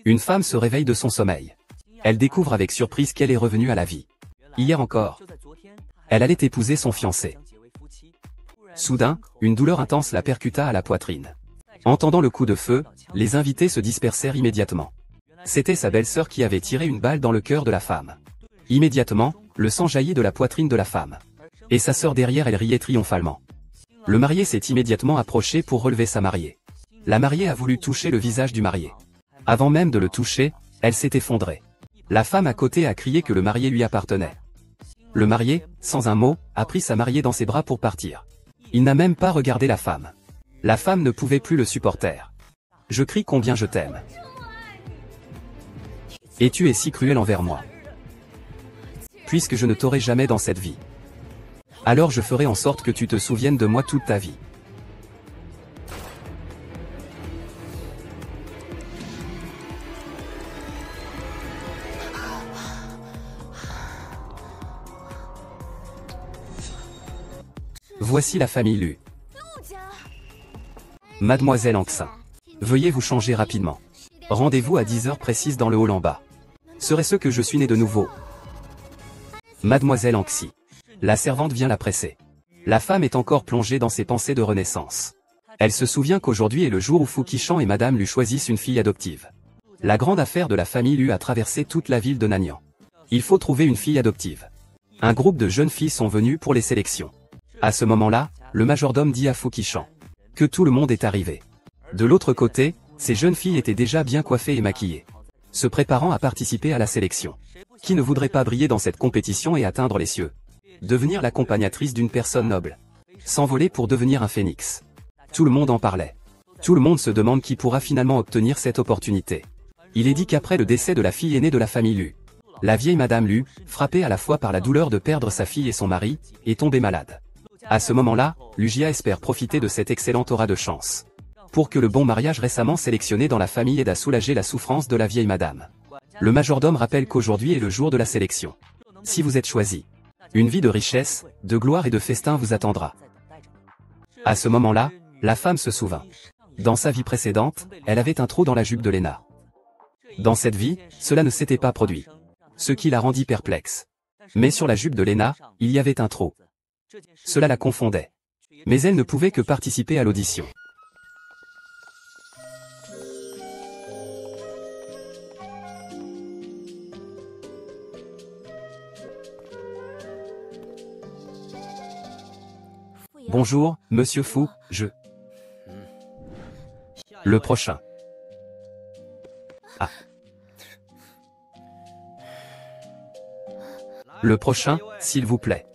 Une femme se réveille de son sommeil. Elle découvre avec surprise qu'elle est revenue à la vie. Hier encore, elle allait épouser son fiancé. Soudain, une douleur intense la percuta à la poitrine. Entendant le coup de feu, les invités se dispersèrent immédiatement. C'était sa belle-sœur qui avait tiré une balle dans le cœur de la femme. Immédiatement, le sang jaillit de la poitrine de la femme. Et sa sœur derrière elle riait triomphalement. Le marié s'est immédiatement approché pour relever sa mariée. La mariée a voulu toucher le visage du marié. Avant même de le toucher, elle s'est effondrée. La femme à côté a crié que le marié lui appartenait. Le marié, sans un mot, a pris sa mariée dans ses bras pour partir. Il n'a même pas regardé la femme. La femme ne pouvait plus le supporter. Je crie combien je t'aime. Et tu es si cruel envers moi. Puisque je ne t'aurai jamais dans cette vie. Alors je ferai en sorte que tu te souviennes de moi toute ta vie. Voici la famille Lu. Mademoiselle Anxin. Veuillez vous changer rapidement. Rendez-vous à 10 heures précises dans le hall en bas. Serait-ce que je suis né de nouveau? Mademoiselle Anxi. La servante vient la presser. La femme est encore plongée dans ses pensées de renaissance. Elle se souvient qu'aujourd'hui est le jour où Fukishan et Madame Lu choisissent une fille adoptive. La grande affaire de la famille Lu a traversé toute la ville de Nanyang. Il faut trouver une fille adoptive. Un groupe de jeunes filles sont venues pour les sélections. À ce moment-là, le majordome dit à Fukishan que tout le monde est arrivé. De l'autre côté, ces jeunes filles étaient déjà bien coiffées et maquillées, se préparant à participer à la sélection. Qui ne voudrait pas briller dans cette compétition et atteindre les cieux? Devenir l'accompagnatrice d'une personne noble. S'envoler pour devenir un phénix. Tout le monde en parlait. Tout le monde se demande qui pourra finalement obtenir cette opportunité. Il est dit qu'après le décès de la fille aînée de la famille Lu, la vieille Madame Lu, frappée à la fois par la douleur de perdre sa fille et son mari, est tombée malade. À ce moment-là, Lu Jia espère profiter de cette excellente aura de chance. Pour que le bon mariage récemment sélectionné dans la famille aide à soulager la souffrance de la vieille madame. Le majordome rappelle qu'aujourd'hui est le jour de la sélection. Si vous êtes choisi, une vie de richesse, de gloire et de festin vous attendra. À ce moment-là, la femme se souvint. Dans sa vie précédente, elle avait un trou dans la jupe de Lena. Dans cette vie, cela ne s'était pas produit. Ce qui la rendit perplexe. Mais sur la jupe de Lena, il y avait un trou. Cela la confondait. Mais elle ne pouvait que participer à l'audition. Bonjour, Monsieur Fu, Le prochain. Ah. Le prochain, s'il vous plaît.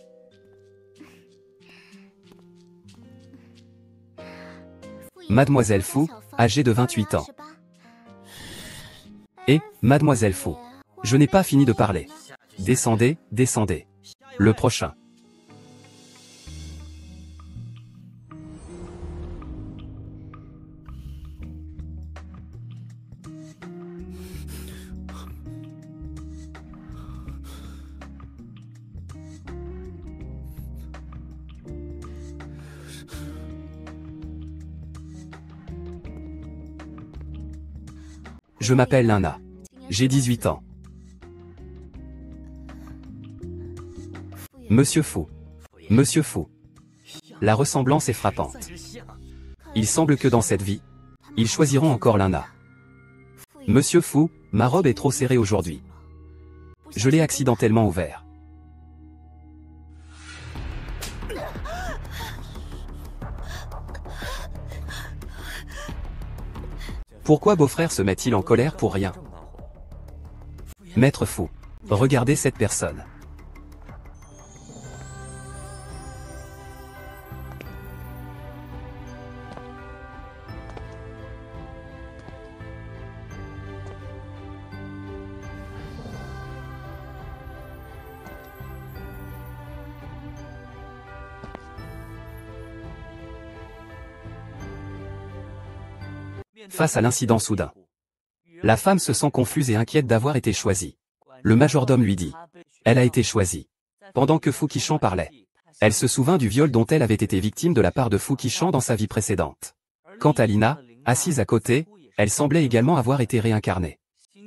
Mademoiselle Fu, âgée de 28 ans. Et, Mademoiselle Fu. Je n'ai pas fini de parler. Descendez, descendez. Le prochain. Je m'appelle Lana. J'ai 18 ans. Monsieur Fu. Monsieur Fu. La ressemblance est frappante. Il semble que dans cette vie, ils choisiront encore Lana. Monsieur Fu, ma robe est trop serrée aujourd'hui. Je l'ai accidentellement ouvert. Pourquoi beau-frère se met-il en colère pour rien? Maître Fu. Regardez cette personne. Face à l'incident soudain, la femme se sent confuse et inquiète d'avoir été choisie. Le majordome lui dit. Elle a été choisie. Pendant que Fukishan parlait, elle se souvint du viol dont elle avait été victime de la part de Fukishan dans sa vie précédente. Quant à Lina, assise à côté, elle semblait également avoir été réincarnée.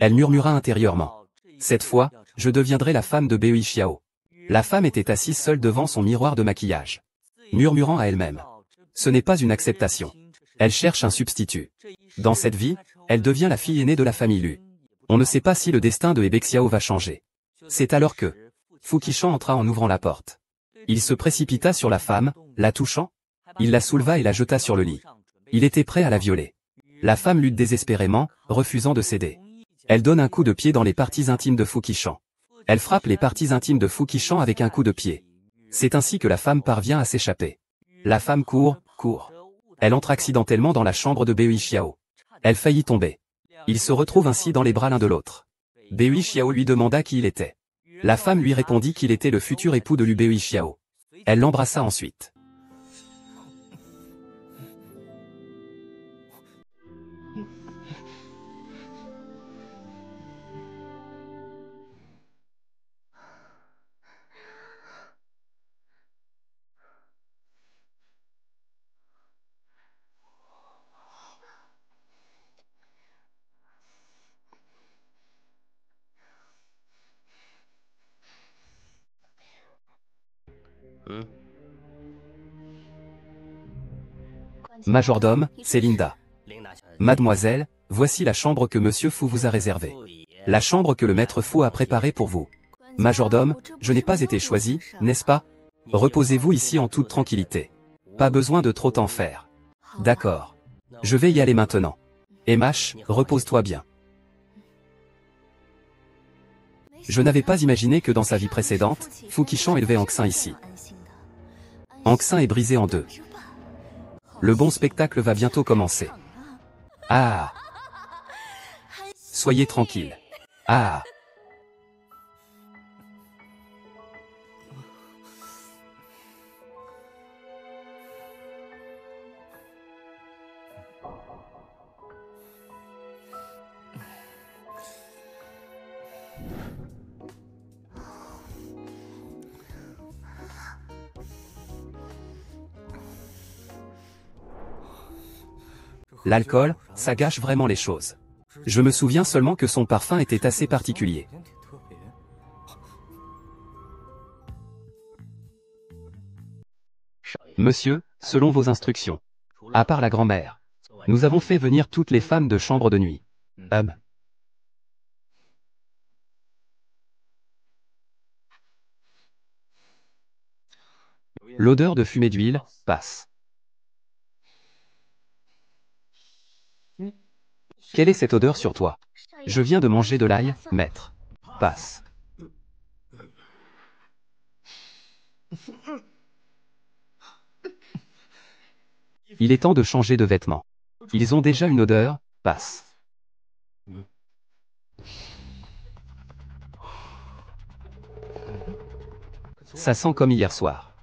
Elle murmura intérieurement. Cette fois, je deviendrai la femme de Bei Xiao. La femme était assise seule devant son miroir de maquillage, murmurant à elle-même. Ce n'est pas une acceptation. Elle cherche un substitut. Dans cette vie, elle devient la fille aînée de la famille Lu. On ne sait pas si le destin de He Beixiao va changer. C'est alors que Fu Qishan entra en ouvrant la porte. Il se précipita sur la femme, la touchant. Il la souleva et la jeta sur le lit. Il était prêt à la violer. La femme lutte désespérément, refusant de céder. Elle donne un coup de pied dans les parties intimes de Fu Qishan. Elle frappe les parties intimes de Fu Qishan avec un coup de pied. C'est ainsi que la femme parvient à s'échapper. La femme court. Elle entre accidentellement dans la chambre de Bei Xiao. Elle faillit tomber. Ils se retrouvent ainsi dans les bras l'un de l'autre. Bei Xiao lui demanda qui il était. La femme lui répondit qu'il était le futur époux de Lu Bei Xiao. Elle l'embrassa ensuite. Majordome, c'est Linda. Mademoiselle, voici la chambre que Monsieur Fu vous a réservée. La chambre que le maître Fu a préparée pour vous. Majordome, je n'ai pas été choisi, n'est-ce pas? Reposez-vous ici en toute tranquillité. Pas besoin de trop t'en faire. D'accord. Je vais y aller maintenant. Emash, repose-toi bien. Je n'avais pas imaginé que dans sa vie précédente, Fu Qishan élevait Anxin ici. Anxin est brisé en deux. Le bon spectacle va bientôt commencer. Ah! Soyez tranquille. Ah! L'alcool, ça gâche vraiment les choses. Je me souviens seulement que son parfum était assez particulier. Monsieur, selon vos instructions. À part la grand-mère. Nous avons fait venir toutes les femmes de chambre de nuit. L'odeur de fumée d'huile passe. Quelle est cette odeur sur toi? Je viens de manger de l'ail, maître. Passe. Il est temps de changer de vêtements. Ils ont déjà une odeur, passe. Ça sent comme hier soir.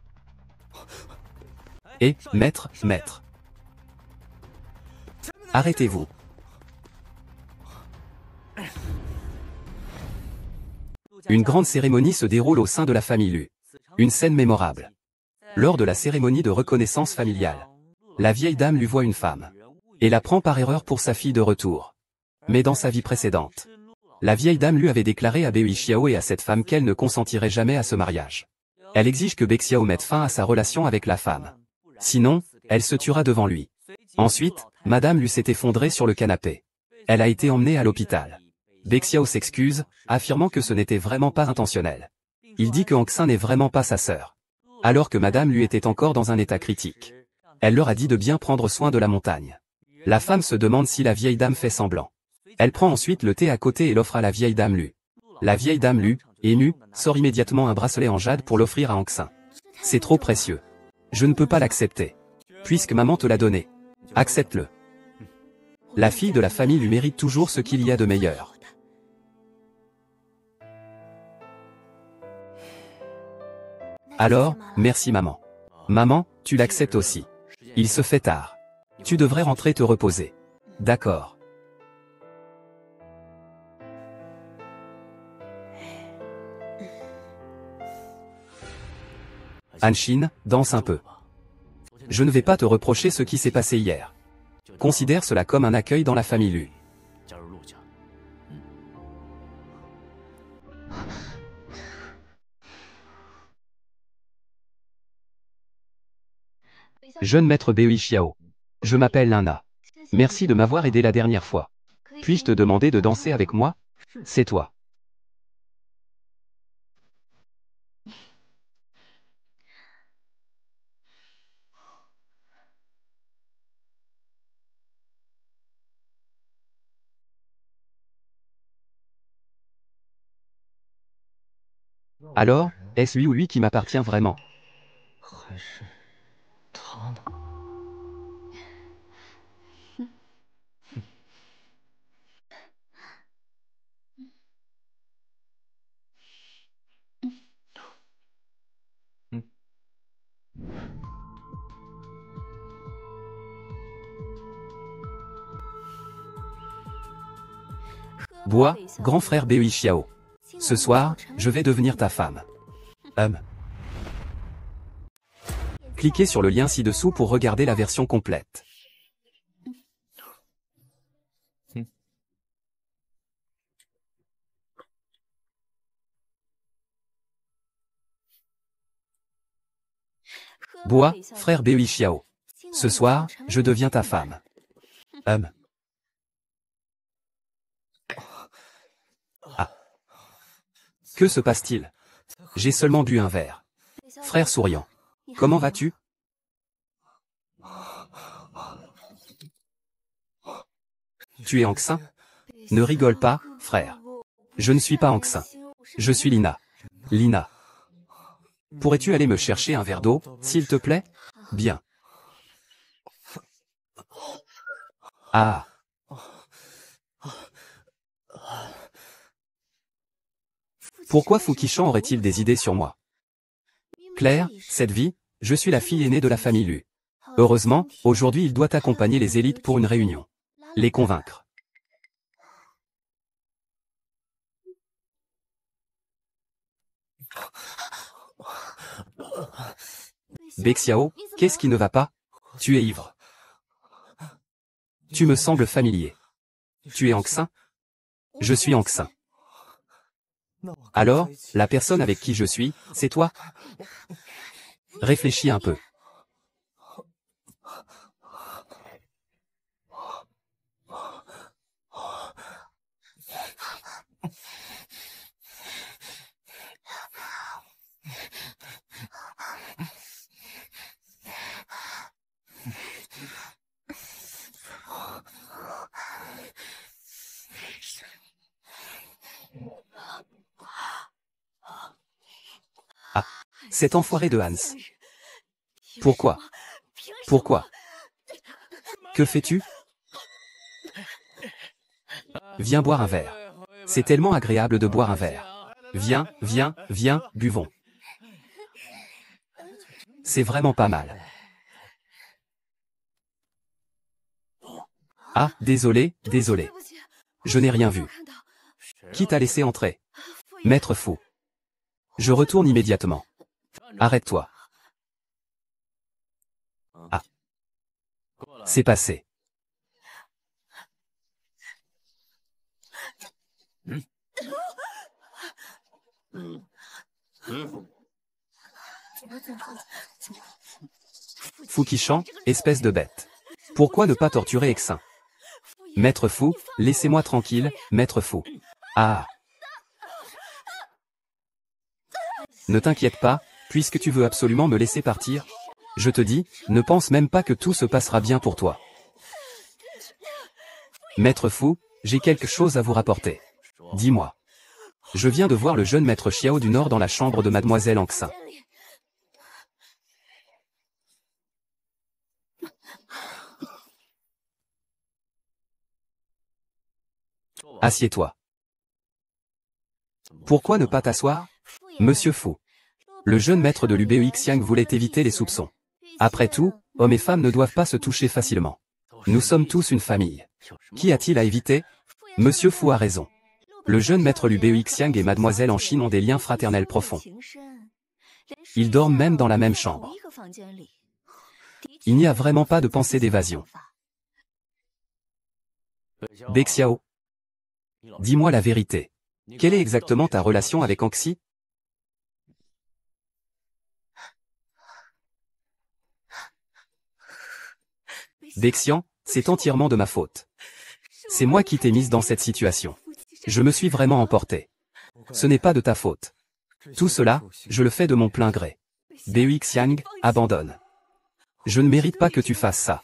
Et, maître. Arrêtez-vous. Une grande cérémonie se déroule au sein de la famille Lu. Une scène mémorable. Lors de la cérémonie de reconnaissance familiale, la vieille dame lui voit une femme. Et la prend par erreur pour sa fille de retour. Mais dans sa vie précédente, la vieille dame lui avait déclaré à Bei Xiao et à cette femme qu'elle ne consentirait jamais à ce mariage. Elle exige que Bei Xiao mette fin à sa relation avec la femme. Sinon, elle se tuera devant lui. Ensuite, Madame Lu s'est effondrée sur le canapé. Elle a été emmenée à l'hôpital. Bei Xiao s'excuse, affirmant que ce n'était vraiment pas intentionnel. Il dit que Anxin n'est vraiment pas sa sœur. Alors que Madame Lu était encore dans un état critique. Elle leur a dit de bien prendre soin de la montagne. La femme se demande si la vieille dame fait semblant. Elle prend ensuite le thé à côté et l'offre à la vieille dame Lu. La vieille dame Lu, émue, sort immédiatement un bracelet en jade pour l'offrir à Anxin. C'est trop précieux. Je ne peux pas l'accepter. Puisque maman te l'a donné. Accepte-le. La fille de la famille lui mérite toujours ce qu'il y a de meilleur. Alors, merci maman. Maman, tu l'acceptes aussi. Il se fait tard. Tu devrais rentrer te reposer. D'accord. Anshin, danse un peu. Je ne vais pas te reprocher ce qui s'est passé hier. Considère cela comme un accueil dans la famille Lu. Jeune maître Bei Xiao. Je m'appelle Lina. Merci de m'avoir aidé la dernière fois. Puis-je te demander de danser avec moi? C'est toi. Alors, est-ce lui ou lui qui m'appartient vraiment? Bois, grand frère Bei Xiao. Ce soir, je vais devenir ta femme. Cliquez sur le lien ci-dessous pour regarder la version complète. Bois, frère Bei Xiao. Ce soir, je deviens ta femme. Ah. Que se passe-t-il? J'ai seulement bu un verre. Frère souriant. Comment vas-tu? Tu es enceint? Ne rigole pas, frère. Je ne suis pas enceint. Je suis Lina. Lina. Pourrais-tu aller me chercher un verre d'eau, s'il te plaît? Bien. Ah. Pourquoi Fukishan aurait-il des idées sur moi? Claire, cette vie, je suis la fille aînée de la famille Lu. Heureusement, aujourd'hui il doit accompagner les élites pour une réunion. Les convaincre. Bexiao, qu'est-ce qui ne va pas? Tu es ivre. Tu me sembles familier. Tu es enceint? Je suis enceint. Alors, la personne avec qui je suis, c'est toi? Réfléchis un peu. Ah, cet enfoiré de Hans. Pourquoi? Pourquoi? Que fais-tu? Viens boire un verre. C'est tellement agréable de boire un verre. Viens, viens, viens, buvons. C'est vraiment pas mal. Ah, désolé, désolé. Je n'ai rien vu. Qui t'a laissé entrer? Maître fou. Je retourne immédiatement. Arrête-toi. Ah. C'est passé. Fukishan, espèce de bête. Pourquoi ne pas torturer Exin? Maître fou, laissez-moi tranquille, maître fou. Ah. Ne t'inquiète pas, puisque tu veux absolument me laisser partir. Je te dis, ne pense même pas que tout se passera bien pour toi. Maître fou, j'ai quelque chose à vous rapporter. Dis-moi. Je viens de voir le jeune maître Xiao du Nord dans la chambre de mademoiselle Anxin. Assieds-toi. Pourquoi ne pas t'asseoir? Monsieur fou. Le jeune maître de l'UBE Xiang voulait éviter les soupçons. Après tout, hommes et femmes ne doivent pas se toucher facilement. Nous sommes tous une famille. Qu'y a-t-il à éviter? Monsieur Fu a raison. Le jeune maître l'UBE Xiang et mademoiselle en Chine ont des liens fraternels profonds. Ils dorment même dans la même chambre. Il n'y a vraiment pas de pensée d'évasion. Bexiao. Dis-moi la vérité. Quelle est exactement ta relation avec Anxi? Bexian, c'est entièrement de ma faute. C'est moi qui t'ai mise dans cette situation. Je me suis vraiment emporté. Ce n'est pas de ta faute. Tout cela, je le fais de mon plein gré. Bei Xiang, abandonne. Je ne mérite pas que tu fasses ça.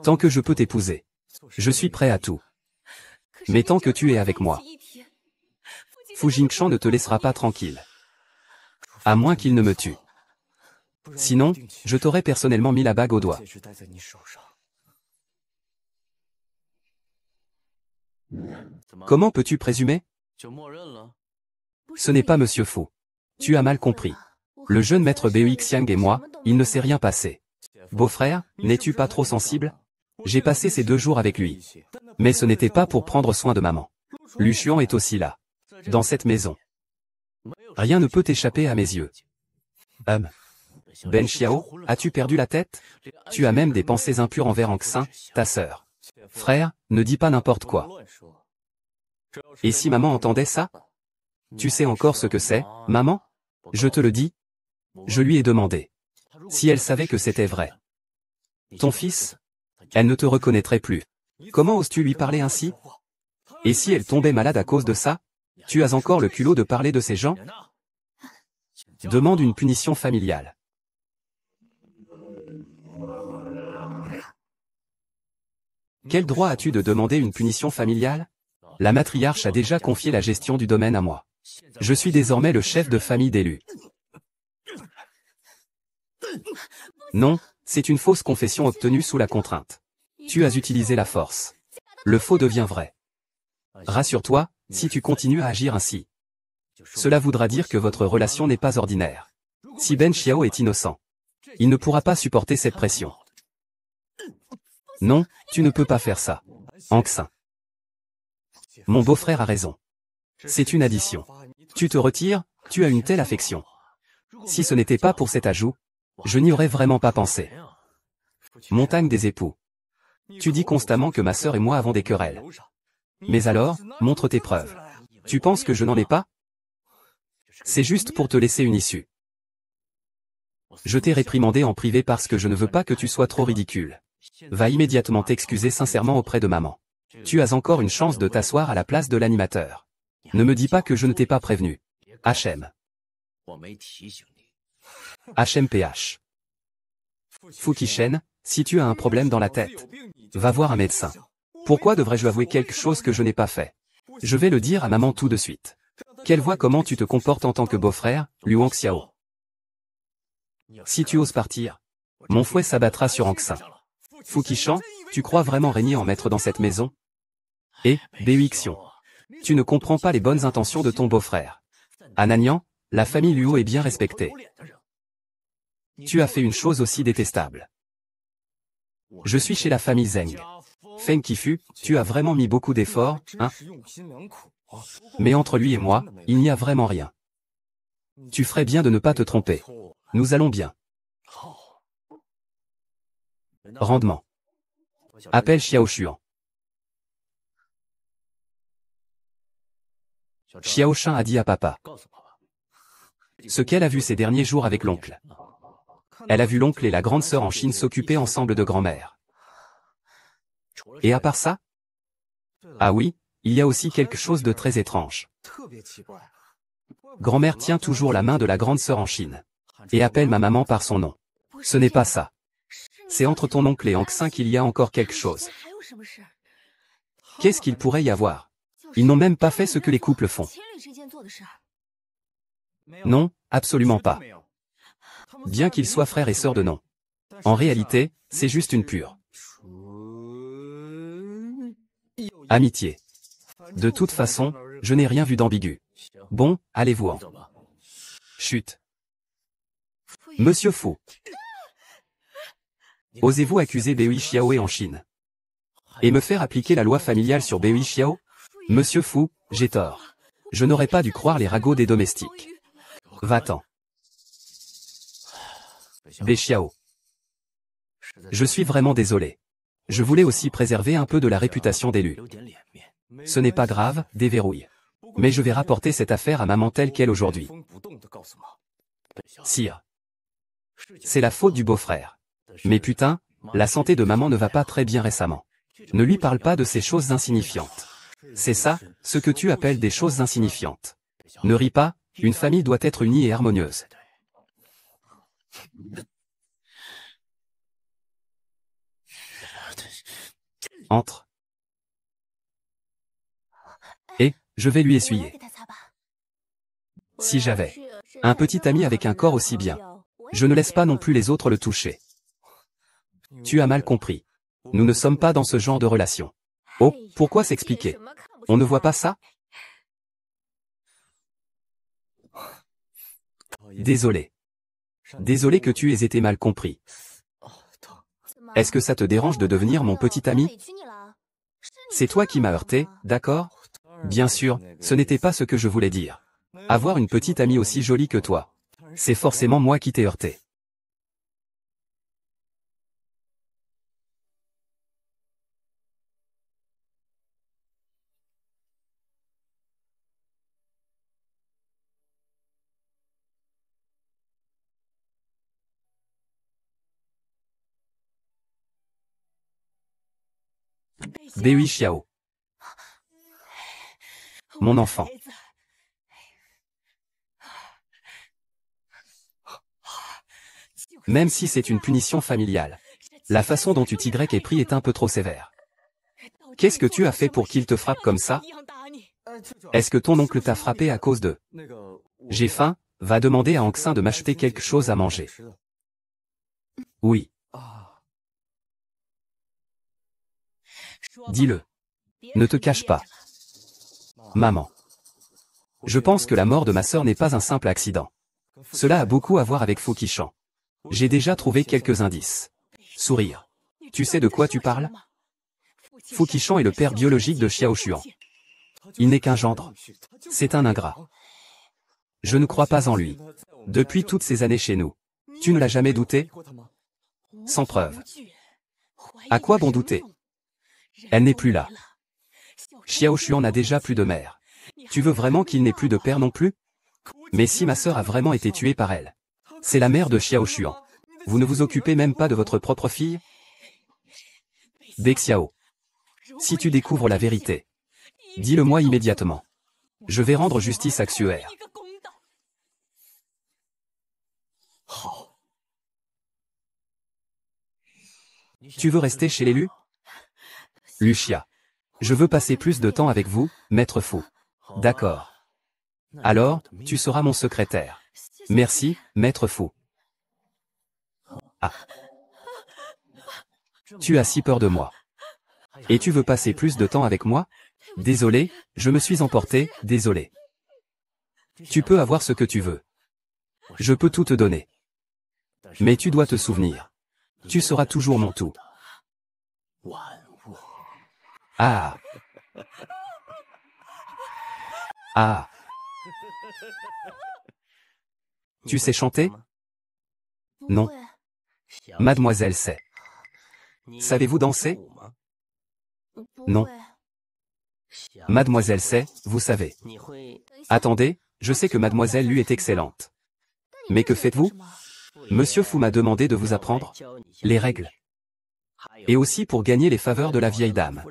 Tant que je peux t'épouser, je suis prêt à tout. Mais tant que tu es avec moi, Fu Jingchang ne te laissera pas tranquille. À moins qu'il ne me tue. Sinon, je t'aurais personnellement mis la bague au doigt. Comment peux-tu présumer? Ce n'est pas Monsieur Fu. Tu as mal compris. Le jeune maître Bei Xiang et moi, il ne s'est rien passé. Beau-frère, n'es-tu pas trop sensible? J'ai passé ces 2 jours avec lui. Mais ce n'était pas pour prendre soin de maman. Lu Xuan est aussi là. Dans cette maison. Rien ne peut échapper à mes yeux. Ben Xiao, as-tu perdu la tête? Tu as même des pensées impures envers Anxin, ta sœur. Frère, ne dis pas n'importe quoi. Et si maman entendait ça? Tu sais encore ce que c'est, maman? Je te le dis. Je lui ai demandé. Si elle savait que c'était vrai. Ton fils? Elle ne te reconnaîtrait plus. Comment oses-tu lui parler ainsi? Et si elle tombait malade à cause de ça? Tu as encore le culot de parler de ces gens? Demande une punition familiale. Quel droit as-tu de demander une punition familiale? La matriarche a déjà confié la gestion du domaine à moi. Je suis désormais le chef de famille d'élu. Non, c'est une fausse confession obtenue sous la contrainte. Tu as utilisé la force. Le faux devient vrai. Rassure-toi, si tu continues à agir ainsi, cela voudra dire que votre relation n'est pas ordinaire. Si Ben Xiao est innocent, il ne pourra pas supporter cette pression. Non, tu ne peux pas faire ça. Anxin. Mon beau-frère a raison. C'est une addition. Tu te retires, tu as une telle affection. Si ce n'était pas pour cet ajout, je n'y aurais vraiment pas pensé. Montagne des époux. Tu dis constamment que ma sœur et moi avons des querelles. Mais alors, montre tes preuves. Tu penses que je n'en ai pas? C'est juste pour te laisser une issue. Je t'ai réprimandé en privé parce que je ne veux pas que tu sois trop ridicule. Va immédiatement t'excuser sincèrement auprès de maman. Tu as encore une chance de t'asseoir à la place de l'animateur. Ne me dis pas que je ne t'ai pas prévenu. HM. HMPH. Fu Qishen, si tu as un problème dans la tête, va voir un médecin. Pourquoi devrais-je avouer quelque chose que je n'ai pas fait? Je vais le dire à maman tout de suite. Qu'elle voit comment tu te comportes en tant que beau-frère, Luang Xiao. Si tu oses partir, mon fouet s'abattra sur Anxin. Fu Qishan, tu crois vraiment régner en maître dans cette maison? Et, Bei Xiong, tu ne comprends pas les bonnes intentions de ton beau-frère. À Nanyang, la famille Luo est bien respectée. Tu as fait une chose aussi détestable. Je suis chez la famille Zeng. Feng Qifu, tu as vraiment mis beaucoup d'efforts, hein? Mais entre lui et moi, il n'y a vraiment rien. Tu ferais bien de ne pas te tromper. Nous allons bien. Rendement. Appelle Xiao Xuan. Xiao Shan a dit à papa ce qu'elle a vu ces derniers jours avec l'oncle. Elle a vu l'oncle et la grande sœur en Chine s'occuper ensemble de grand-mère. Et à part ça? Ah oui, il y a aussi quelque chose de très étrange. Grand-mère tient toujours la main de la grande sœur en Chine. Et appelle ma maman par son nom. Ce n'est pas ça. C'est entre ton oncle et Anxin qu'il y a encore quelque chose. Qu'est-ce qu'il pourrait y avoir? Ils n'ont même pas fait ce que les couples font. Non, absolument pas. Bien qu'ils soient frères et sœurs de nom. En réalité, c'est juste une pure amitié. De toute façon, je n'ai rien vu d'ambigu. Bon, allez-vous-en. Chut. Monsieur Fu. Osez-vous accuser Bei Xiao en Chine? Et me faire appliquer la loi familiale sur Bei Xiao? Monsieur Fu, j'ai tort. Je n'aurais pas dû croire les ragots des domestiques. Va-t'en. Bei Xiao. Je suis vraiment désolé. Je voulais aussi préserver un peu de la réputation d'élu. Ce n'est pas grave, déverrouille. Mais je vais rapporter cette affaire à maman telle qu'elle aujourd'hui. Sire. C'est la faute du beau-frère. Mais putain, La santé de maman ne va pas très bien récemment. Ne lui parle pas de ces choses insignifiantes. C'est ça, ce que tu appelles des choses insignifiantes. Ne ris pas, une famille doit être unie et harmonieuse. Entre. Et, je vais lui essuyer. Si j'avais un petit ami avec un corps aussi bien, je ne laisse pas non plus les autres le toucher. Tu as mal compris. Nous ne sommes pas dans ce genre de relation. Oh, pourquoi s'expliquer? On ne voit pas ça? Désolé. Désolé que tu aies été mal compris. Est-ce que ça te dérange de devenir mon petit ami? C'est toi qui m'as heurté, d'accord? Bien sûr, ce n'était pas ce que je voulais dire. Avoir une petite amie aussi jolie que toi. C'est forcément moi qui t'ai heurté. Bei Xiao. Mon enfant. Même si c'est une punition familiale, la façon dont tu est pris est un peu trop sévère. Qu'est-ce que tu as fait pour qu'il te frappe comme ça? Est-ce que ton oncle t'a frappé à cause de... J'ai faim, va demander à Anxin de m'acheter quelque chose à manger. Oui. Dis-le. Ne te cache pas. Maman. Je pense que la mort de ma sœur n'est pas un simple accident. Cela a beaucoup à voir avec Fu Qishan. J'ai déjà trouvé quelques indices. Sourire. Tu sais de quoi tu parles? Fu Qishan est le père biologique de Xiao Xuan. Il n'est qu'un gendre. C'est un ingrat. Je ne crois pas en lui. Depuis toutes ces années chez nous. Tu ne l'as jamais douté? Sans preuve. À quoi bon douter? Elle n'est plus là. Xiao Xuan n'a déjà plus de mère. Tu veux vraiment qu'il n'ait plus de père non plus? Mais si ma sœur a vraiment été tuée par elle. C'est la mère de Xiao Xuan. Vous ne vous occupez même pas de votre propre fille? Bei Xiao. Si tu découvres la vérité, dis-le-moi immédiatement. Je vais rendre justice à Xuer. Tu veux rester chez l'élu? Lucia. Je veux passer plus de temps avec vous, maître Fu. D'accord. Alors, tu seras mon secrétaire. Merci, maître Fu. Ah. Tu as si peur de moi. Et tu veux passer plus de temps avec moi? Désolé, je me suis emporté, désolé. Tu peux avoir ce que tu veux. Je peux tout te donner. Mais tu dois te souvenir. Tu seras toujours mon tout. Ah. Ah. Tu sais chanter? Non. Mademoiselle sait. Savez-vous danser? Non. Mademoiselle sait, vous savez. Attendez, je sais que mademoiselle Lu est excellente. Mais que faites-vous? Monsieur Fu m'a demandé de vous apprendre les règles. Et aussi pour gagner les faveurs de la vieille dame.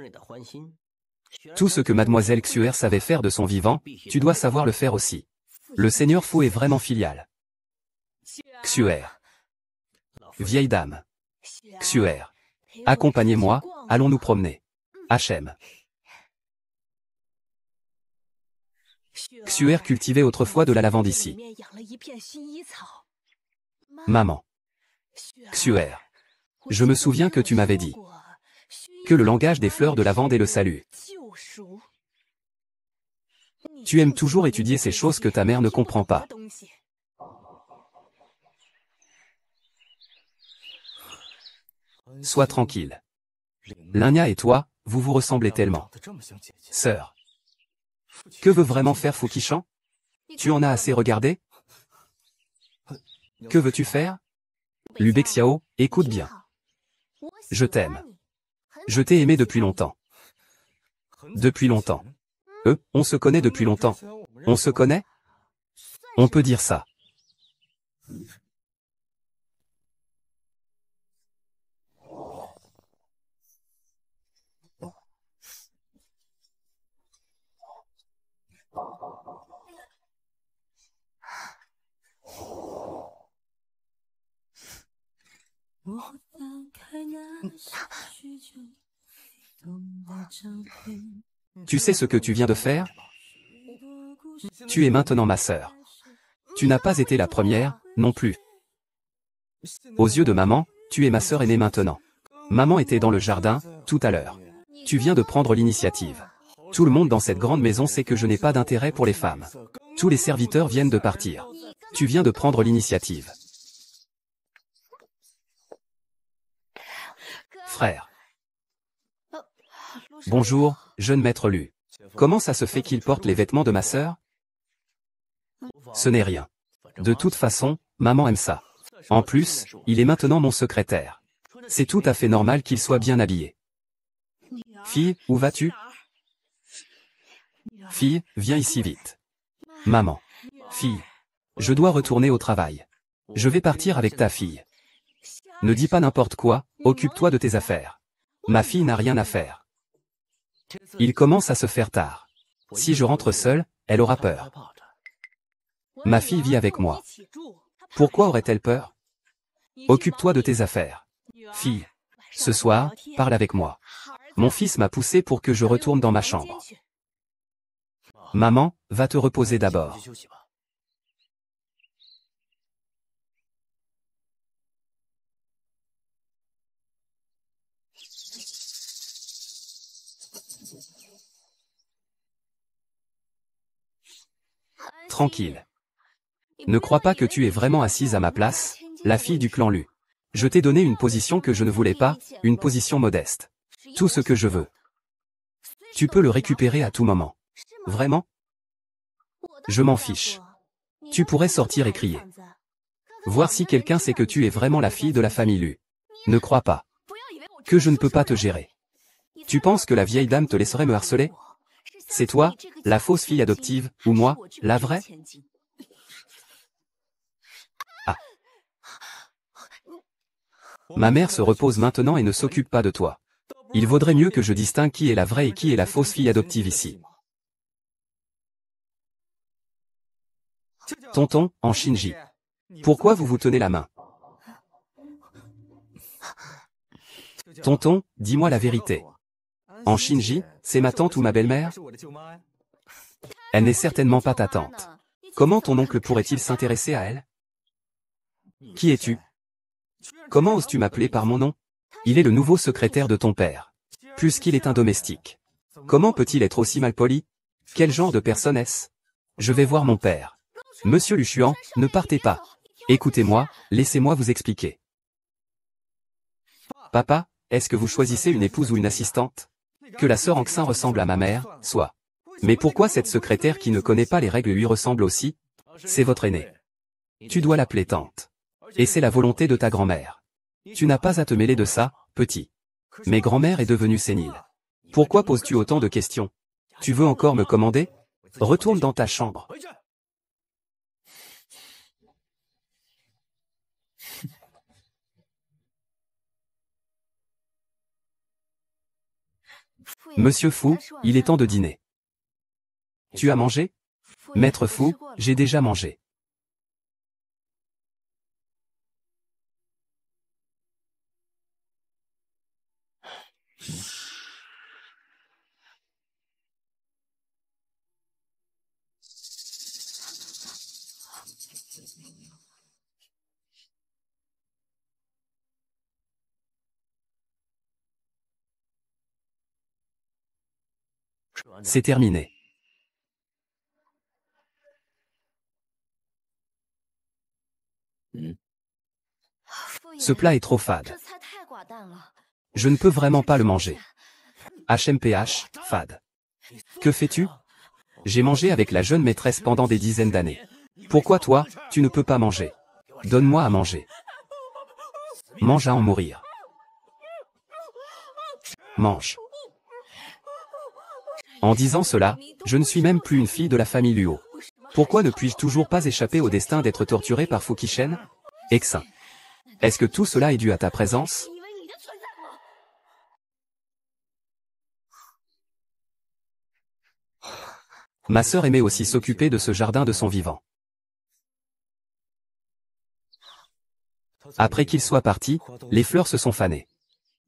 Tout ce que mademoiselle Xuer savait faire de son vivant, tu dois savoir le faire aussi. Le seigneur Fu est vraiment filial. Xuer. Vieille dame. Xuer. Accompagnez-moi, allons nous promener. Hachem. Xuer cultivait autrefois de la lavande ici. Maman. Xuer. Je me souviens que tu m'avais dit que le langage des fleurs de lavande est le salut. Tu aimes toujours étudier ces choses que ta mère ne comprend pas. Sois tranquille. Linya et toi, vous vous ressemblez tellement. Sœur. Que veut vraiment faire Fu Qishan? Tu en as assez regardé? Que veux-tu faire? Lu Beixiao, écoute bien. Je t'aime. Je t'ai aimé depuis longtemps. Depuis longtemps. On se connaît depuis longtemps. On se connaît? On peut dire ça. Tu sais ce que tu viens de faire? Tu es maintenant ma sœur. Tu n'as pas été la première, non plus. Aux yeux de maman, tu es ma sœur aînée maintenant. Maman était dans le jardin, tout à l'heure. Tu viens de prendre l'initiative. Tout le monde dans cette grande maison sait que je n'ai pas d'intérêt pour les femmes. Tous les serviteurs viennent de partir. Tu viens de prendre l'initiative. Frère. Bonjour, jeune maître Lu. Comment ça se fait qu'il porte les vêtements de ma sœur? Ce n'est rien. De toute façon, maman aime ça. En plus, il est maintenant mon secrétaire. C'est tout à fait normal qu'il soit bien habillé. Fille, où vas-tu? Fille, viens ici vite. Maman. Fille. Je dois retourner au travail. Je vais partir avec ta fille. Ne dis pas n'importe quoi, occupe-toi de tes affaires. Ma fille n'a rien à faire. Il commence à se faire tard. Si je rentre seul, elle aura peur. Ma fille vit avec moi. Pourquoi aurait-elle peur? Occupe-toi de tes affaires. Fille. Ce soir, parle avec moi. Mon fils m'a poussé pour que je retourne dans ma chambre. Maman, va te reposer d'abord. Tranquille. Ne crois pas que tu es vraiment assise à ma place, la fille du clan Lu. Je t'ai donné une position que je ne voulais pas, une position modeste. Tout ce que je veux. Tu peux le récupérer à tout moment. Vraiment? Je m'en fiche. Tu pourrais sortir et crier. Voir si quelqu'un sait que tu es vraiment la fille de la famille Lu. Ne crois pas. Que je ne peux pas te gérer. Tu penses que la vieille dame te laisserait me harceler? C'est toi, la fausse fille adoptive, ou moi, la vraie? Ah. Ma mère se repose maintenant et ne s'occupe pas de toi. Il vaudrait mieux que je distingue qui est la vraie et qui est la fausse fille adoptive ici. Tonton, en Shinji. Pourquoi vous vous tenez la main? Tonton, dis-moi la vérité. En Shinji, c'est ma tante ou ma belle-mère? Elle n'est certainement pas ta tante. Comment ton oncle pourrait-il s'intéresser à elle? Qui es-tu? Comment oses-tu m'appeler par mon nom? Il est le nouveau secrétaire de ton père. Plus qu'il est un domestique. Comment peut-il être aussi malpoli? Quel genre de personne est-ce? Je vais voir mon père. Monsieur Luchuan, ne partez pas. Écoutez-moi, laissez-moi vous expliquer. Papa, est-ce que vous choisissez une épouse ou une assistante? Que la sœur Anxin ressemble à ma mère, soit. Mais pourquoi cette secrétaire qui ne connaît pas les règles lui ressemble aussi? C'est votre aînée. Tu dois l'appeler tante. Et c'est la volonté de ta grand-mère. Tu n'as pas à te mêler de ça, petit. Mais grand-mère est devenue sénile. Pourquoi poses-tu autant de questions? Tu veux encore me commander? Retourne dans ta chambre. Monsieur Fou, il est temps de dîner. Tu as mangé? Maître Fou, j'ai déjà mangé. C'est terminé. Ce plat est trop fade. Je ne peux vraiment pas le manger. HMPH, fade. Que fais-tu? J'ai mangé avec la jeune maîtresse pendant des dizaines d'années. Pourquoi toi, tu ne peux pas manger? Donne-moi à manger. Mange à en mourir. Mange. En disant cela, je ne suis même plus une fille de la famille Luo. Pourquoi ne puis-je toujours pas échapper au destin d'être torturée par Fukishen? Exin. Est-ce que tout cela est dû à ta présence? Ma sœur aimait aussi s'occuper de ce jardin de son vivant. Après qu'il soit parti, les fleurs se sont fanées.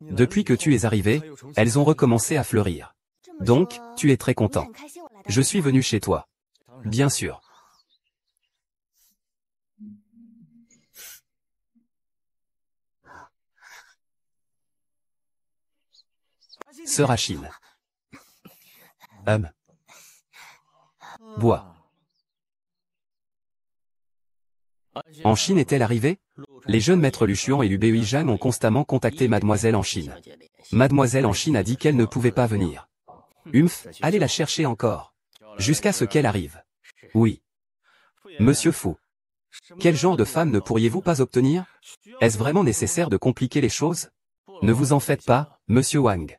Depuis que tu es arrivé, elles ont recommencé à fleurir. Donc, tu es très content. Je suis venu chez toi. Bien sûr. Sœur Achille. Bois. En Chine est-elle arrivée? Les jeunes maîtres Lu Xuan et Lu Beizhang ont constamment contacté Mademoiselle en Chine. Mademoiselle en Chine a dit qu'elle ne pouvait pas venir. Allez la chercher encore. Jusqu'à ce qu'elle arrive. Oui. Monsieur Fu. Quel genre de femme ne pourriez-vous pas obtenir? Est-ce vraiment nécessaire de compliquer les choses? Ne vous en faites pas, monsieur Wang.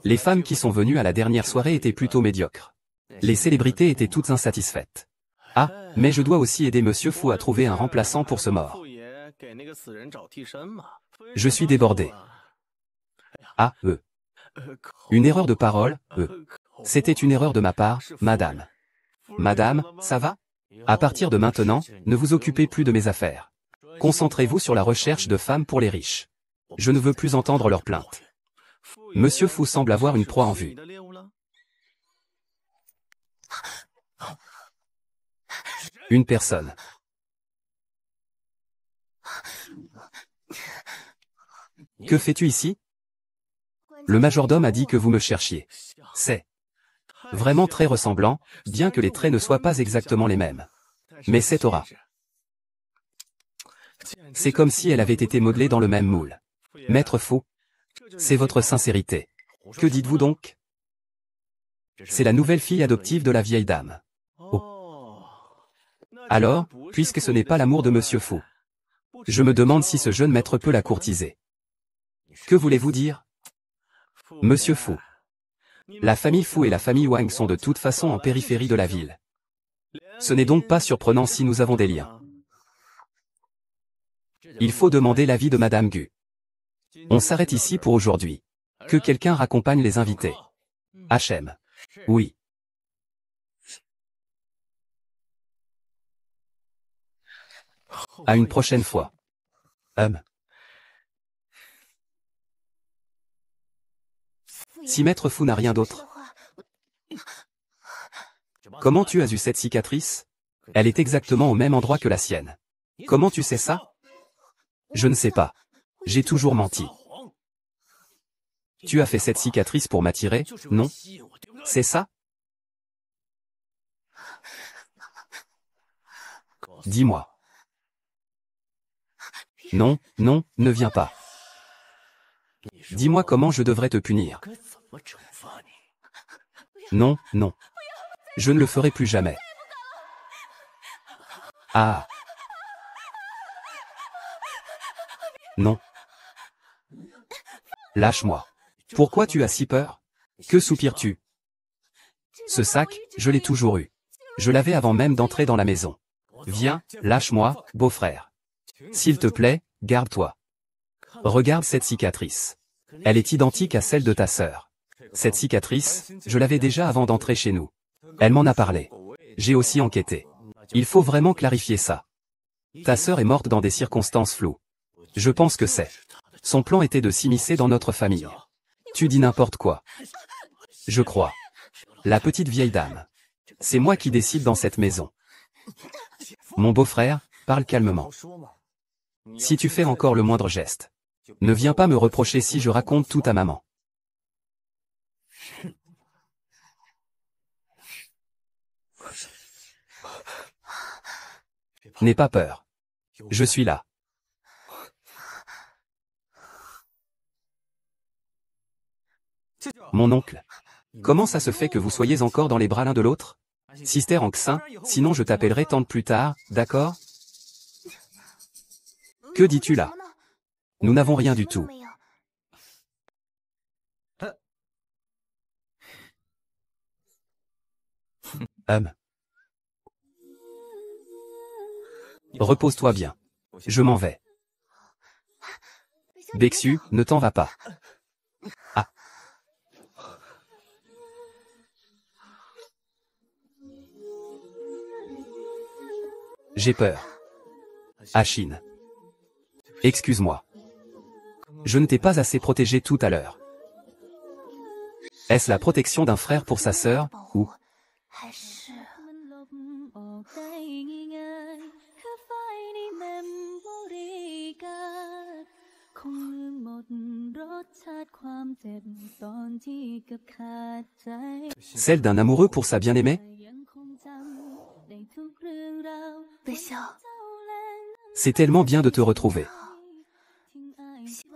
Les femmes qui sont venues à la dernière soirée étaient plutôt médiocres. Les célébrités étaient toutes insatisfaites. Ah, mais je dois aussi aider monsieur Fu à trouver un remplaçant pour ce mort. Je suis débordé. Une erreur de parole, C'était une erreur de ma part, madame. Madame, ça va? À partir de maintenant, ne vous occupez plus de mes affaires. Concentrez-vous sur la recherche de femmes pour les riches. Je ne veux plus entendre leurs plaintes. Monsieur Fu semble avoir une proie en vue. Une personne. Que fais-tu ici? Le majordome a dit que vous me cherchiez. C'est vraiment très ressemblant, bien que les traits ne soient pas exactement les mêmes. Mais cette aura. C'est comme si elle avait été modelée dans le même moule. Maître Fu, c'est votre sincérité. Que dites-vous donc? C'est la nouvelle fille adoptive de la vieille dame. Oh. Alors, puisque ce n'est pas l'amour de Monsieur Fu, je me demande si ce jeune maître peut la courtiser. Que voulez-vous dire? Monsieur Fu. La famille Fu et la famille Wang sont de toute façon en périphérie de la ville. Ce n'est donc pas surprenant si nous avons des liens. Il faut demander l'avis de Madame Gu. On s'arrête ici pour aujourd'hui. Que quelqu'un raccompagne les invités. HM. Oui. À une prochaine fois. Si Maître Fu n'a rien d'autre. Comment tu as eu cette cicatrice? Elle est exactement au même endroit que la sienne. Comment tu sais ça? Je ne sais pas. J'ai toujours menti. Tu as fait cette cicatrice pour m'attirer, non? C'est ça? Dis-moi. Non, non, ne viens pas. Dis-moi comment je devrais te punir. Non, non. Je ne le ferai plus jamais. Ah. Non. Lâche-moi. Pourquoi tu as si peur? Que soupires-tu? Ce sac, je l'ai toujours eu. Je l'avais avant même d'entrer dans la maison. Viens, lâche-moi, beau-frère. S'il te plaît, garde-toi. Regarde cette cicatrice. Elle est identique à celle de ta sœur. Cette cicatrice, je l'avais déjà avant d'entrer chez nous. Elle m'en a parlé. J'ai aussi enquêté. Il faut vraiment clarifier ça. Ta sœur est morte dans des circonstances floues. Je pense que c'est. Son plan était de s'immiscer dans notre famille. Tu dis n'importe quoi. Je crois. La petite vieille dame. C'est moi qui décide dans cette maison. Mon beau-frère, parle calmement. Si tu fais encore le moindre geste, ne viens pas me reprocher si je raconte tout à maman. N'aie pas peur. Je suis là. Mon oncle. Comment ça se fait que vous soyez encore dans les bras l'un de l'autre? Sister Anxin, sinon je t'appellerai tante plus tard, d'accord? Que dis-tu là? Nous n'avons rien du tout. Repose-toi bien. Je m'en vais. Bexu, ne t'en va pas. Ah. J'ai peur. Achine. Excuse-moi. Je ne t'ai pas assez protégé tout à l'heure. Est-ce la protection d'un frère pour sa sœur, ou... celle d'un amoureux pour sa bien-aimée? C'est tellement bien de te retrouver.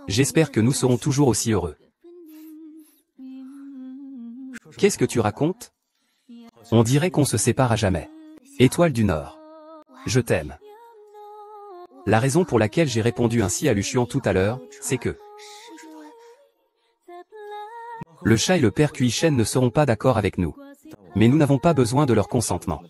J'espère que nous serons toujours aussi heureux. Qu'est-ce que tu racontes? On dirait qu'on se sépare à jamais. Étoile du Nord. Je t'aime. La raison pour laquelle j'ai répondu ainsi à Lucian tout à l'heure, c'est que le chat et le père Cuishen ne seront pas d'accord avec nous. Mais nous n'avons pas besoin de leur consentement.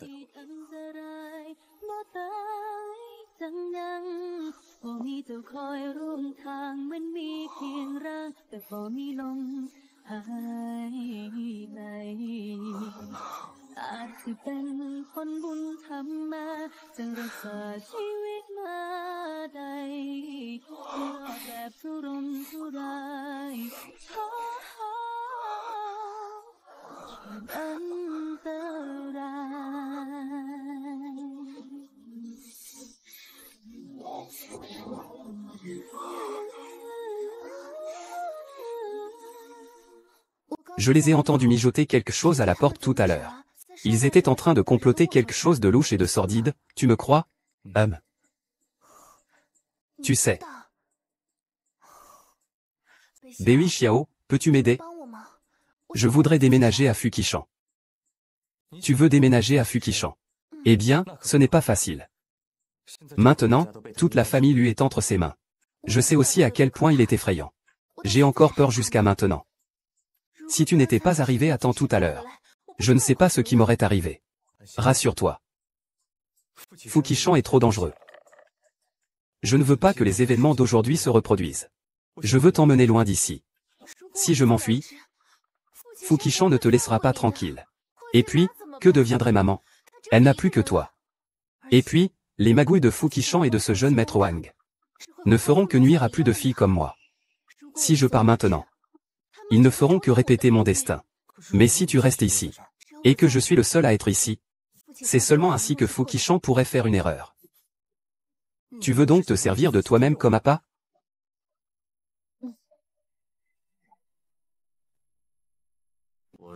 Je les ai entendus mijoter quelque chose à la porte tout à l'heure. Ils étaient en train de comploter quelque chose de louche et de sordide, tu me crois? Tu sais. Dewi Xiao, peux-tu m'aider? Je voudrais déménager à Fukishan. Tu veux déménager à Fukishan? Eh bien, ce n'est pas facile. Maintenant, toute la famille lui est entre ses mains. Je sais aussi à quel point il est effrayant. J'ai encore peur jusqu'à maintenant. Si tu n'étais pas arrivé à temps tout à l'heure, je ne sais pas ce qui m'aurait arrivé. Rassure-toi. Fukishan est trop dangereux. Je ne veux pas que les événements d'aujourd'hui se reproduisent. Je veux t'emmener loin d'ici. Si je m'enfuis, Fukishan ne te laissera pas tranquille. Et puis, que deviendrait maman? Elle n'a plus que toi. Et puis, les magouilles de Fukishan et de ce jeune maître Wang ne feront que nuire à plus de filles comme moi. Si je pars maintenant, ils ne feront que répéter mon destin. Mais si tu restes ici, et que je suis le seul à être ici, c'est seulement ainsi que Fukishan pourrait faire une erreur. Tu veux donc te servir de toi-même comme appât?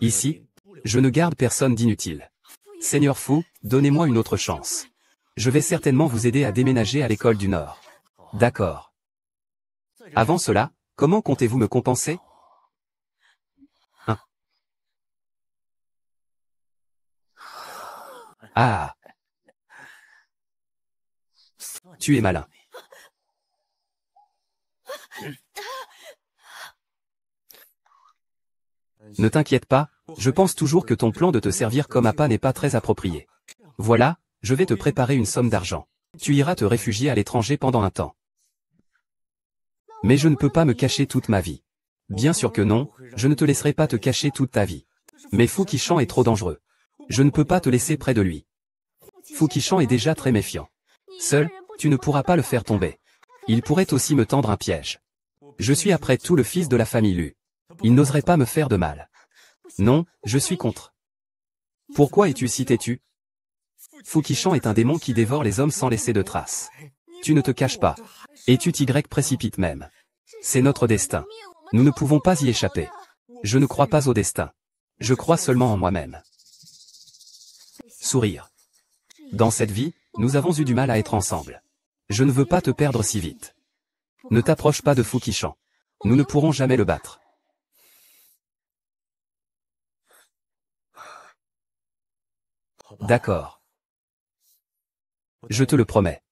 Ici, je ne garde personne d'inutile. Seigneur Fu, donnez-moi une autre chance. Je vais certainement vous aider à déménager à l'école du Nord. D'accord. Avant cela, comment comptez-vous me compenser? Ah! Tu es malin. Ne t'inquiète pas, je pense toujours que ton plan de te servir comme appât n'est pas très approprié. Voilà, je vais te préparer une somme d'argent. Tu iras te réfugier à l'étranger pendant un temps. Mais je ne peux pas me cacher toute ma vie. Bien sûr que non, je ne te laisserai pas te cacher toute ta vie. Mais Fukishan est trop dangereux. Je ne peux pas te laisser près de lui. Fukishan est déjà très méfiant. Seul, tu ne pourras pas le faire tomber. Il pourrait aussi me tendre un piège. Je suis après tout le fils de la famille Lu. Il n'oserait pas me faire de mal. Non, je suis contre. Pourquoi es-tu si têtu? Fukishan est un démon qui dévore les hommes sans laisser de traces. Tu ne te caches pas. Et tu t'y précipites même. C'est notre destin. Nous ne pouvons pas y échapper. Je ne crois pas au destin. Je crois seulement en moi-même. Sourire. Dans cette vie, nous avons eu du mal à être ensemble. Je ne veux pas te perdre si vite. Ne t'approche pas de Fukishan. Nous ne pourrons jamais le battre. D'accord. Je te le promets.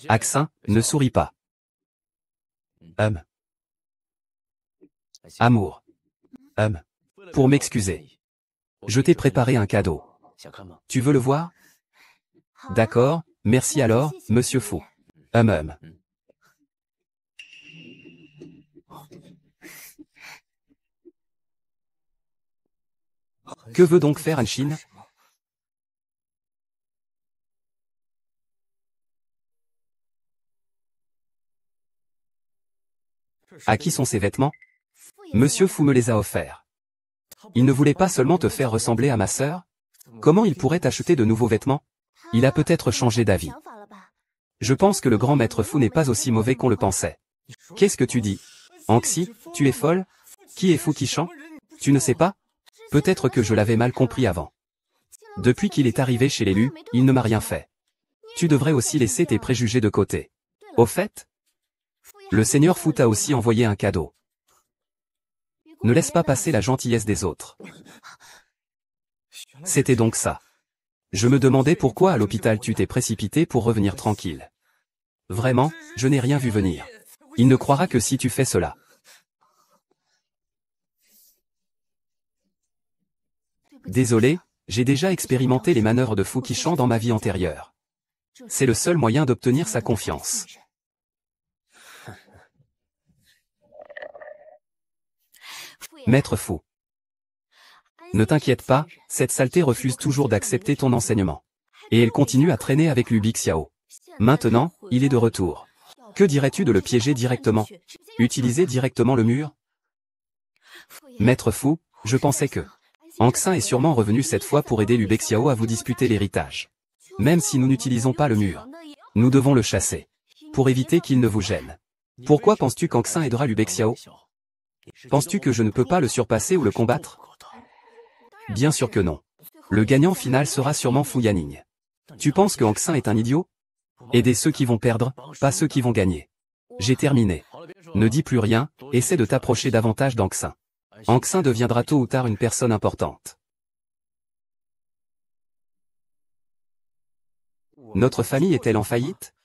Axin, ne souris pas. Amour. Pour m'excuser. Je t'ai préparé un cadeau. Tu veux le voir? D'accord, merci alors, monsieur Fou. Que veut donc faire Anshin? À qui sont ces vêtements? Monsieur Fu me les a offerts. Il ne voulait pas seulement te faire ressembler à ma sœur? Comment il pourrait acheter de nouveaux vêtements? Il a peut-être changé d'avis. Je pense que le grand maître Fu n'est pas aussi mauvais qu'on le pensait. Qu'est-ce que tu dis? Anxi, tu es folle? Qui est Fu Qishan? Tu ne sais pas? Peut-être que je l'avais mal compris avant. Depuis qu'il est arrivé chez l'élu, il ne m'a rien fait. Tu devrais aussi laisser tes préjugés de côté. Au fait, le seigneur Fu t'a aussi envoyé un cadeau. Ne laisse pas passer la gentillesse des autres. C'était donc ça. Je me demandais pourquoi à l'hôpital tu t'es précipité pour revenir tranquille. Vraiment, je n'ai rien vu venir. Il ne croira que si tu fais cela. Désolé, j'ai déjà expérimenté les manœuvres de Fu Qishan dans ma vie antérieure. C'est le seul moyen d'obtenir sa confiance. Maître Fu. Ne t'inquiète pas, cette saleté refuse toujours d'accepter ton enseignement. Et elle continue à traîner avec Lu Bixiao. Maintenant, il est de retour. Que dirais-tu de le piéger directement? Utiliser directement le mur? Maître Fu, je pensais que Anxin est sûrement revenu cette fois pour aider Lu Bixiao à vous disputer l'héritage. Même si nous n'utilisons pas le mur, nous devons le chasser. Pour éviter qu'il ne vous gêne. Pourquoi penses-tu qu'Anxin aidera Lu Bixiao? Penses-tu que je ne peux pas le surpasser ou le combattre? Bien sûr que non. Le gagnant final sera sûrement Fu Yaning. Tu penses que Anxin est un idiot? Aider ceux qui vont perdre, pas ceux qui vont gagner. J'ai terminé. Ne dis plus rien, essaie de t'approcher davantage d'Anxin. Anxin deviendra tôt ou tard une personne importante. Notre famille est-elle en faillite?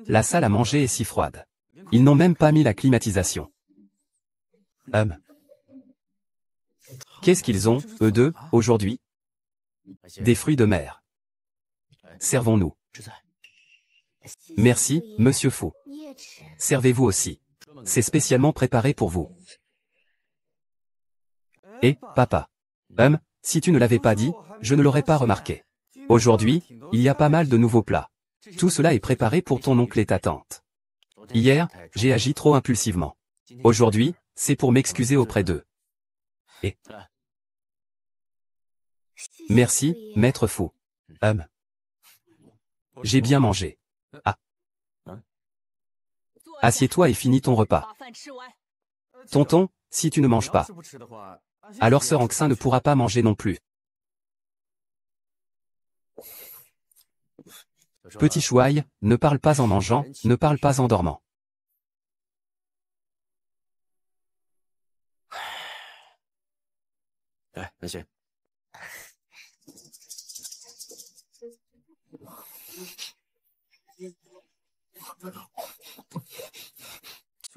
La salle à manger est si froide. Ils n'ont même pas mis la climatisation. Qu'est-ce qu'ils ont, eux deux, aujourd'hui? Des fruits de mer. Servons-nous. Merci, monsieur Fu. Servez-vous aussi. C'est spécialement préparé pour vous. Et, papa. Si tu ne l'avais pas dit, je ne l'aurais pas remarqué. Aujourd'hui, il y a pas mal de nouveaux plats. Tout cela est préparé pour ton oncle et ta tante. Hier, j'ai agi trop impulsivement. Aujourd'hui, c'est pour m'excuser auprès d'eux. Et merci, maître Fu. J'ai bien mangé. Ah. Assieds-toi et finis ton repas. Tonton, si tu ne manges pas, alors sœur Anxin ne pourra pas manger non plus. Petit chouaille, ne parle pas en mangeant, ne parle pas en dormant. Monsieur.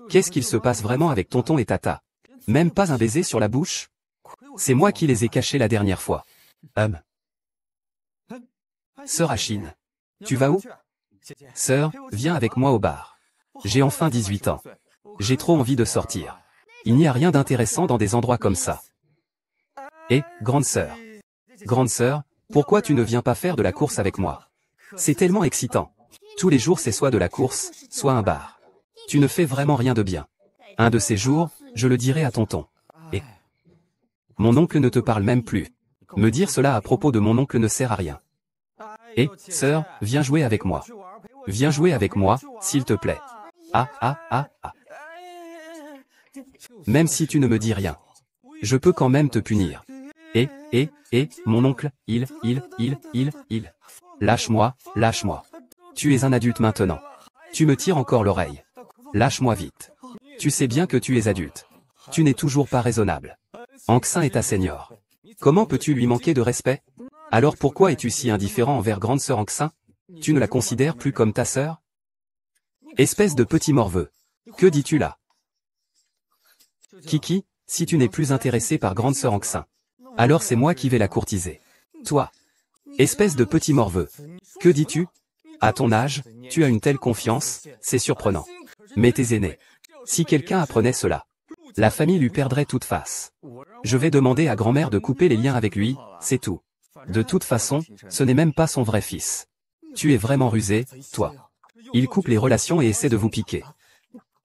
Qu'est-ce qu'il se passe vraiment avec tonton et tata? Même pas un baiser sur la bouche? C'est moi qui les ai cachés la dernière fois. Sœur Achine. Tu vas où? Sœur, viens avec moi au bar. J'ai enfin 18 ans. J'ai trop envie de sortir. Il n'y a rien d'intéressant dans des endroits comme ça. Et, grande sœur. Grande sœur, pourquoi tu ne viens pas faire de la course avec moi? C'est tellement excitant. Tous les jours c'est soit de la course, soit un bar. Tu ne fais vraiment rien de bien. Un de ces jours, je le dirai à tonton. Et mon oncle ne te parle même plus. Me dire cela à propos de mon oncle ne sert à rien. Et, sœur, viens jouer avec moi. Viens jouer avec moi, s'il te plaît. Ah. Même si tu ne me dis rien. Je peux quand même te punir. Et, mon oncle, il. Lâche-moi. Tu es un adulte maintenant. Tu me tires encore l'oreille. Lâche-moi vite. Tu sais bien que tu es adulte. Tu n'es toujours pas raisonnable. Anxin est ta seigneur. Comment peux-tu lui manquer de respect? Alors pourquoi es-tu si indifférent envers grande sœur Anxin? Tu ne la considères plus comme ta sœur? Espèce de petit morveux. Que dis-tu là? Kiki, si tu n'es plus intéressé par grande sœur Anxin, alors c'est moi qui vais la courtiser. Toi. Espèce de petit morveux. Que dis-tu? À ton âge, tu as une telle confiance, c'est surprenant. Mais tes aînés. Si quelqu'un apprenait cela, la famille lui perdrait toute face. Je vais demander à grand-mère de couper les liens avec lui, c'est tout. De toute façon, ce n'est même pas son vrai fils. Tu es vraiment rusé, toi. Il coupe les relations et essaie de vous piquer.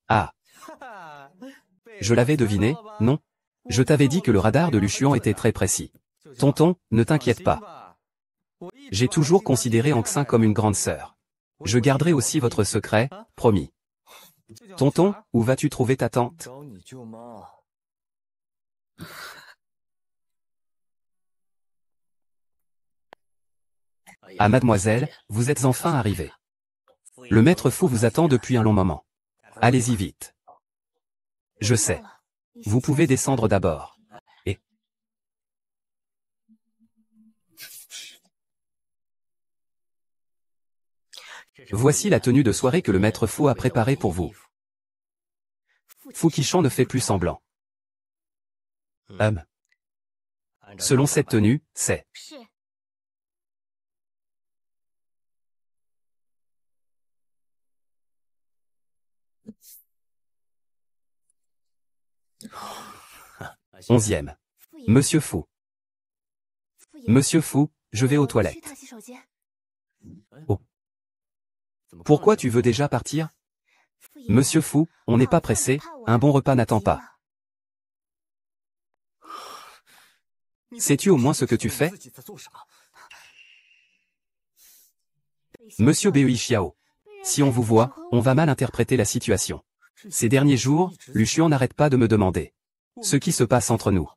Ah. Je l'avais deviné, non? Je t'avais dit que le radar de Luchuan était très précis. Tonton, ne t'inquiète pas. J'ai toujours considéré Anxin comme une grande sœur. Je garderai aussi votre secret, promis. Tonton, où vas-tu trouver ta tante? Ah mademoiselle, vous êtes enfin arrivée. Le maître fou vous attend depuis un long moment. Allez-y vite. Je sais. Vous pouvez descendre d'abord. Et... Voici la tenue de soirée que le maître fou a préparée pour vous. Fukishan ne fait plus semblant. Selon cette tenue, c'est... Onzième. Monsieur Fou. Monsieur Fou, je vais aux toilettes. Oh. Pourquoi tu veux déjà partir? Monsieur Fou, on n'est pas pressé, un bon repas n'attend pas. Sais-tu au moins ce que tu fais? Monsieur Bei Xiao. Si on vous voit, on va mal interpréter la situation. Ces derniers jours, Luchuan n'arrête pas de me demander ce qui se passe entre nous.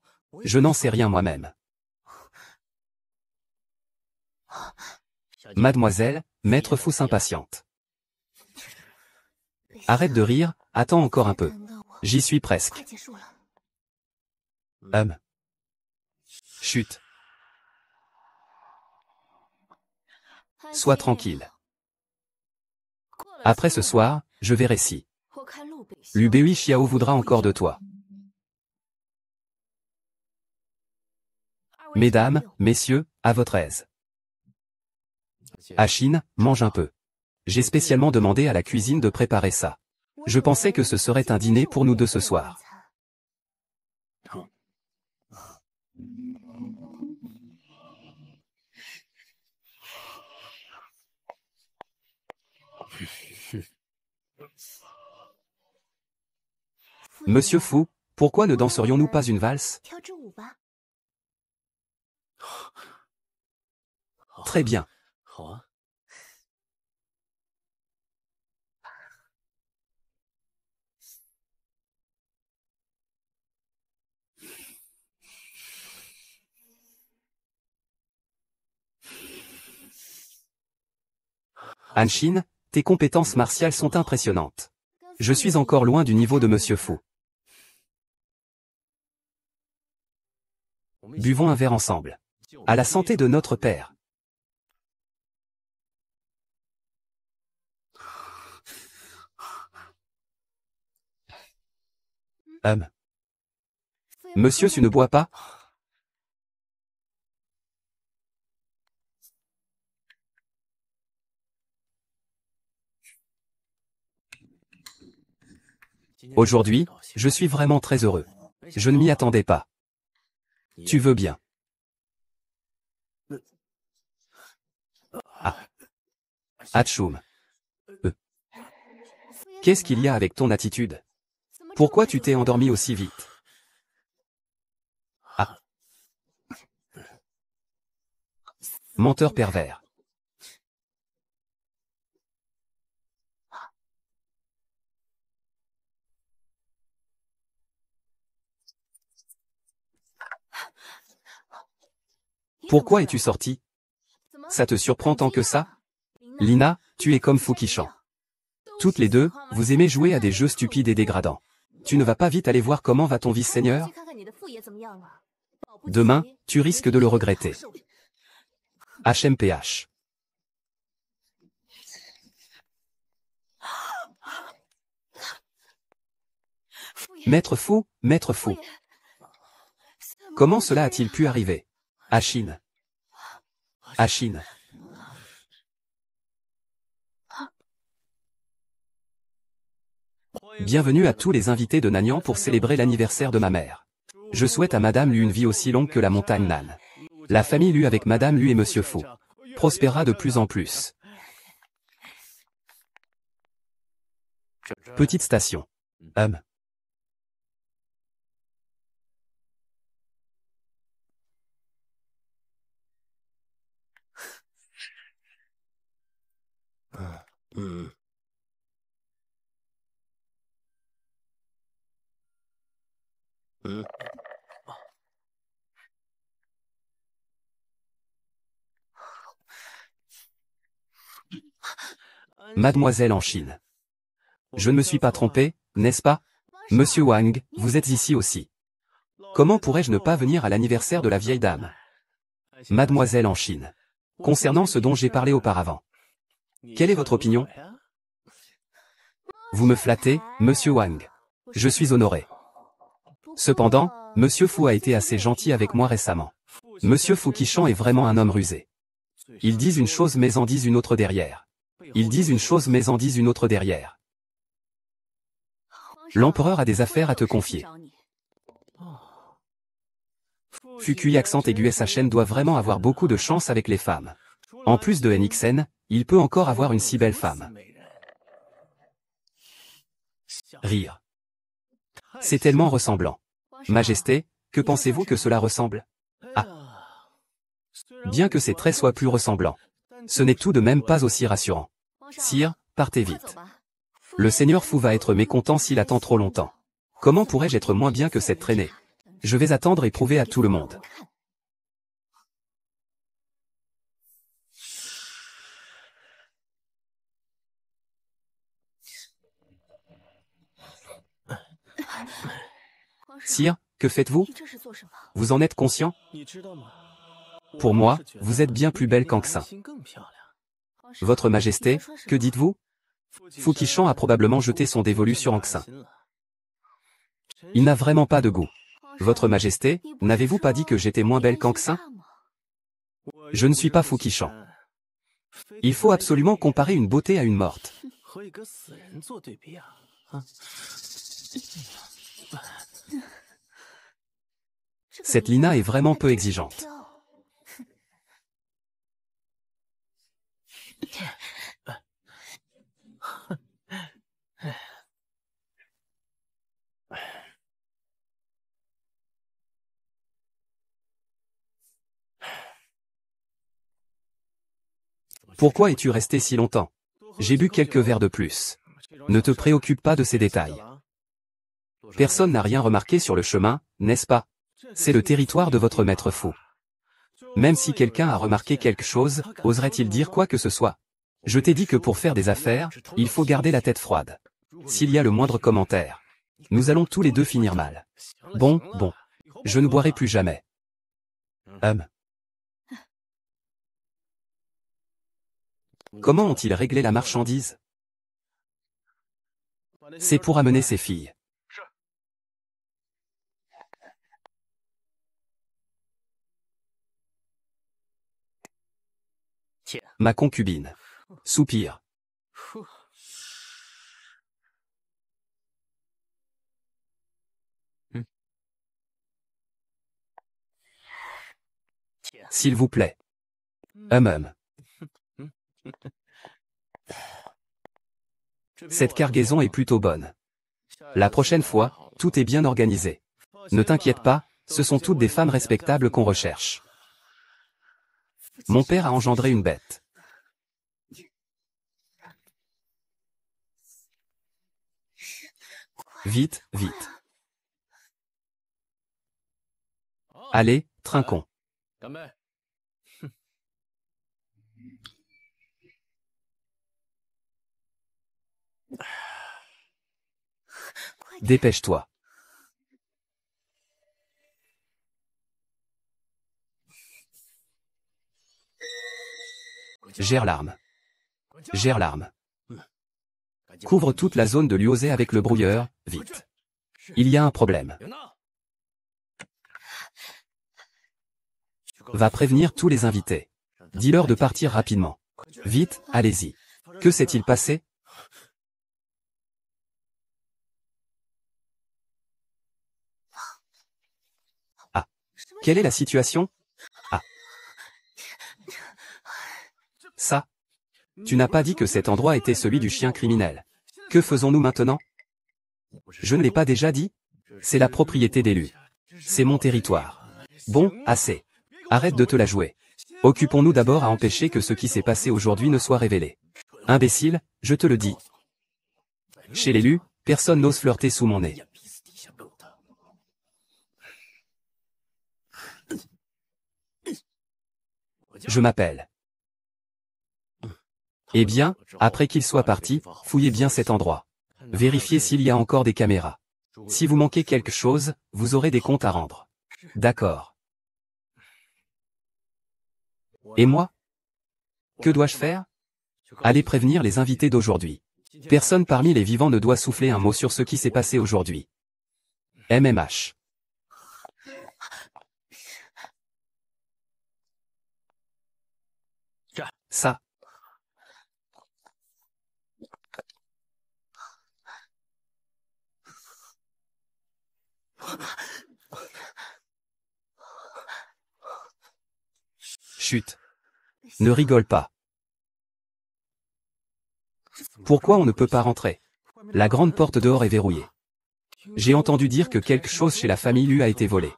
Je n'en sais rien moi-même. Mademoiselle, maître Fou s'impatiente. Arrête de rire, attends encore un peu. J'y suis presque. Chut. Sois tranquille. Après ce soir, je verrai si Lu Bei Xiao voudra encore de toi. Mesdames, messieurs, à votre aise. Achine, mange un peu. J'ai spécialement demandé à la cuisine de préparer ça. Je pensais que ce serait un dîner pour nous deux ce soir. Monsieur Fou, pourquoi ne danserions-nous pas une valse? Très bien. Anshin, tes compétences martiales sont impressionnantes. Je suis encore loin du niveau de Monsieur Fou. Buvons un verre ensemble. À la santé de notre père. Monsieur, tu ne bois pas? Aujourd'hui, je suis vraiment très heureux. Je ne m'y attendais pas. Tu veux bien. Ah. Atchoum. Qu'est-ce qu'il y a avec ton attitude? Pourquoi tu t'es endormi aussi vite? Ah. Menteur pervers. Pourquoi es-tu sorti? Ça te surprend tant que ça? Lina, tu es comme Fukishan. Toutes les deux, vous aimez jouer à des jeux stupides et dégradants. Tu ne vas pas vite aller voir comment va ton vice-seigneur? Demain, tu risques de le regretter. HMPH. Maître Fou, maître Fou. Comment cela a-t-il pu arriver? Achine. Achine. Bienvenue à tous les invités de Nanyang pour célébrer l'anniversaire de ma mère. Je souhaite à Madame Lu une vie aussi longue que la montagne Nan. La famille Lu avec Madame Lu et Monsieur Fou prospérera de plus en plus. Petite station. Mademoiselle en Chine. Je ne me suis pas trompé, n'est-ce pas? Monsieur Wang, vous êtes ici aussi. Comment pourrais-je ne pas venir à l'anniversaire de la vieille dame? Mademoiselle en Chine. Concernant ce dont j'ai parlé auparavant. Quelle est votre opinion? Vous me flattez, Monsieur Wang. Je suis honoré. Cependant, Monsieur Fu a été assez gentil avec moi récemment. Monsieur Fu Qishan est vraiment un homme rusé. Ils disent une chose mais en disent une autre derrière. Ils disent une chose mais en disent une autre derrière. L'empereur a des affaires à te confier. Fukui accent aigu SHN doit vraiment avoir beaucoup de chance avec les femmes. En plus de NXN, il peut encore avoir une si belle femme. Rire. C'est tellement ressemblant. Majesté, que pensez-vous que cela ressemble? Ah. Bien que ces traits soient plus ressemblants. Ce n'est tout de même pas aussi rassurant. Sire, partez vite. Le seigneur Fu va être mécontent s'il attend trop longtemps. Comment pourrais-je être moins bien que cette traînée? Je vais attendre et prouver à tout le monde. Sire, que faites-vous? Vous en êtes conscient? Pour moi, vous êtes bien plus belle qu'Anxin. Votre Majesté, que dites-vous? Fu Qishan a probablement jeté son dévolu sur Anxin. Il n'a vraiment pas de goût. Votre Majesté, n'avez-vous pas dit que j'étais moins belle qu'Anxin? Je ne suis pas Fu Qishan. Il faut absolument comparer une beauté à une morte. Cette Lina est vraiment peu exigeante. Pourquoi es-tu resté si longtemps? J'ai bu quelques verres de plus. Ne te préoccupe pas de ces détails. Personne n'a rien remarqué sur le chemin, n'est-ce pas? C'est le territoire de votre maître fou. Même si quelqu'un a remarqué quelque chose, oserait-il dire quoi que ce soit? Je t'ai dit que pour faire des affaires, il faut garder la tête froide. S'il y a le moindre commentaire, nous allons tous les deux finir mal. Bon, je ne boirai plus jamais. Comment ont-ils réglé la marchandise? C'est pour amener ses filles. Ma concubine. Soupir. S'il vous plaît. Cette cargaison est plutôt bonne. La prochaine fois, tout est bien organisé. Ne t'inquiète pas, ce sont toutes des femmes respectables qu'on recherche. Mon père a engendré une bête. Vite, vite. Allez, trinquons. Dépêche-toi. Gère l'arme. Gère l'arme. Couvre toute la zone de Liuzé avec le brouilleur, vite. Il y a un problème. Va prévenir tous les invités. Dis-leur de partir rapidement. Vite, allez-y. Que s'est-il passé? Ah. Quelle est la situation? Ah. Ça. Tu n'as pas dit que cet endroit était celui du chien criminel. Que faisons-nous maintenant? Je ne l'ai pas déjà dit? C'est la propriété d'élu. C'est mon territoire. Bon, assez. Arrête de te la jouer. Occupons-nous d'abord à empêcher que ce qui s'est passé aujourd'hui ne soit révélé. Imbécile, je te le dis. Chez l'élu, personne n'ose flirter sous mon nez. Je m'appelle. Eh bien, après qu'il soit parti, fouillez bien cet endroit. Vérifiez s'il y a encore des caméras. Si vous manquez quelque chose, vous aurez des comptes à rendre. D'accord. Et moi? Que dois-je faire? Allez prévenir les invités d'aujourd'hui. Personne parmi les vivants ne doit souffler un mot sur ce qui s'est passé aujourd'hui. MMH. Ça. Chut. Ne rigole pas. Pourquoi on ne peut pas rentrer? La grande porte dehors est verrouillée. J'ai entendu dire que quelque chose chez la famille Lu a été volé.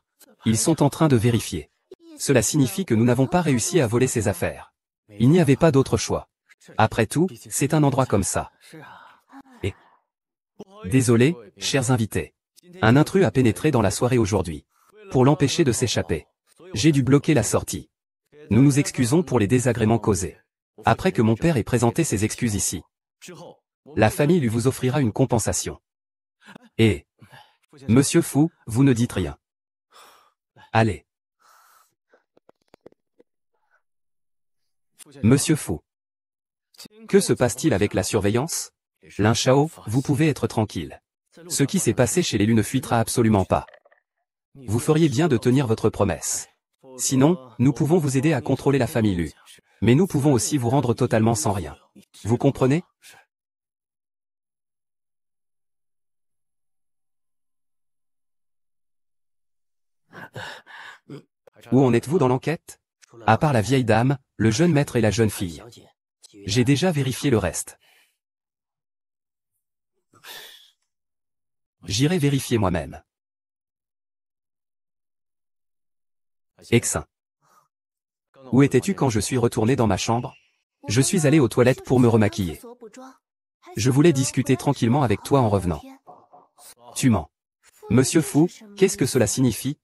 Ils sont en train de vérifier. Cela signifie que nous n'avons pas réussi à voler ses affaires. Il n'y avait pas d'autre choix. Après tout, c'est un endroit comme ça. Et... Désolé, chers invités. Un intrus a pénétré dans la soirée aujourd'hui. Pour l'empêcher de s'échapper, j'ai dû bloquer la sortie. Nous nous excusons pour les désagréments causés. Après que mon père ait présenté ses excuses ici, la famille lui vous offrira une compensation. Et... Monsieur Fou, vous ne dites rien. Allez. Monsieur Fou. Que se passe-t-il avec la surveillance? Lin Shao, vous pouvez être tranquille. Ce qui s'est passé chez l'élu ne fuitera absolument pas. Vous feriez bien de tenir votre promesse. Sinon, nous pouvons vous aider à contrôler la famille Lu. Mais nous pouvons aussi vous rendre totalement sans rien. Vous comprenez? Où en êtes-vous dans l'enquête? À part la vieille dame, le jeune maître et la jeune fille. J'ai déjà vérifié le reste. J'irai vérifier moi-même. Exin. Où étais-tu quand je suis retourné dans ma chambre? Je suis allé aux toilettes pour me remaquiller. Je voulais discuter tranquillement avec toi en revenant. Tu mens. Monsieur Fou, qu'est-ce que cela signifie?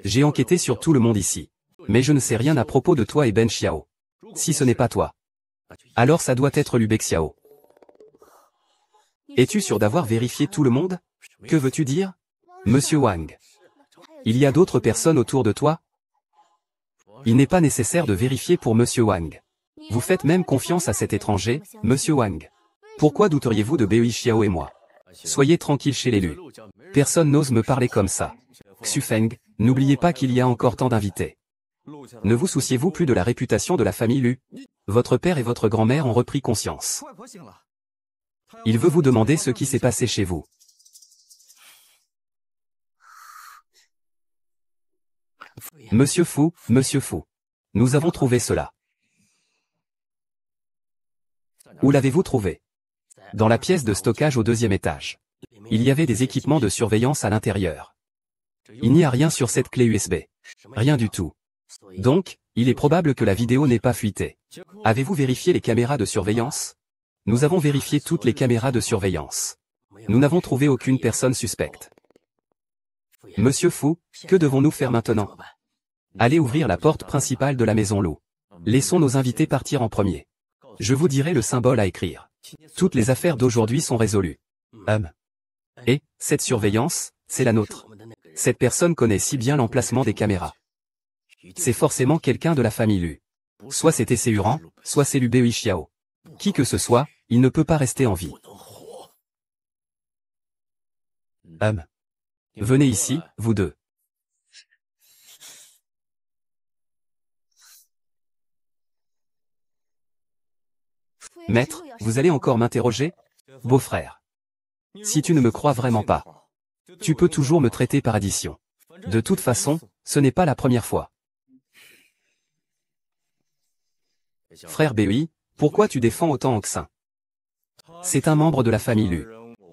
J'ai enquêté sur tout le monde ici. Mais je ne sais rien à propos de toi et Ben Xiao. Si ce n'est pas toi, alors ça doit être Lu Bexiao. Es-tu sûr d'avoir vérifié tout le monde? Que veux-tu dire? Monsieur Wang. Il y a d'autres personnes autour de toi? Il n'est pas nécessaire de vérifier pour Monsieur Wang. Vous faites même confiance à cet étranger, Monsieur Wang. Pourquoi douteriez-vous de Bei Xiao et moi? Soyez tranquille chez l'élu. Personne n'ose me parler comme ça. Xufeng, n'oubliez pas qu'il y a encore tant d'invités. Ne vous souciez-vous plus de la réputation de la famille Lu? Votre père et votre grand-mère ont repris conscience. Il veut vous demander ce qui s'est passé chez vous. Monsieur Fou, nous avons trouvé cela. Où l'avez-vous trouvé? Dans la pièce de stockage au 2e étage. Il y avait des équipements de surveillance à l'intérieur. Il n'y a rien sur cette clé USB. Rien du tout. Donc, il est probable que la vidéo n'ait pas fuité. Avez-vous vérifié les caméras de surveillance? Nous avons vérifié toutes les caméras de surveillance. Nous n'avons trouvé aucune personne suspecte. Monsieur Fou, que devons-nous faire maintenant? Allez ouvrir la porte principale de la maison Lu. Laissons nos invités partir en premier. Je vous dirai le symbole à écrire. Toutes les affaires d'aujourd'hui sont résolues. Et, cette surveillance, c'est la nôtre. Cette personne connaît si bien l'emplacement des caméras. C'est forcément quelqu'un de la famille Lu. Soit c'est Séuran, soit c'est Lu Bei Xiao. Qui que ce soit, il ne peut pas rester en vie. Venez ici, vous deux. Maître, vous allez encore m'interroger? Beau-frère. Si tu ne me crois vraiment pas, tu peux toujours me traiter par addition. De toute façon, ce n'est pas la première fois. Frère Bei, pourquoi tu défends autant Oxin? C'est un membre de la famille Lu.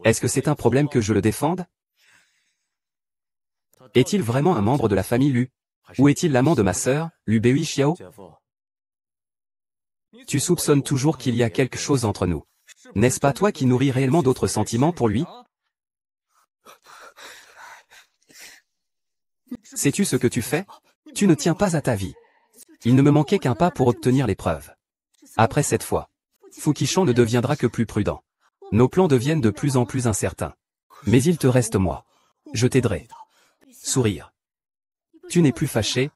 Est-ce que c'est un problème que je le défende? Est-il vraiment un membre de la famille Lu? Ou est-il l'amant de ma sœur, Lu Bei Xiao? Tu soupçonnes toujours qu'il y a quelque chose entre nous. N'est-ce pas toi qui nourris réellement d'autres sentiments pour lui? Sais-tu ce que tu fais? Tu ne tiens pas à ta vie. Il ne me manquait qu'un pas pour obtenir les preuves. Après cette fois, Fukishan ne deviendra que plus prudent. Nos plans deviennent de plus en plus incertains. Mais il te reste moi. Je t'aiderai. Sourire. Tu n'es plus fâché,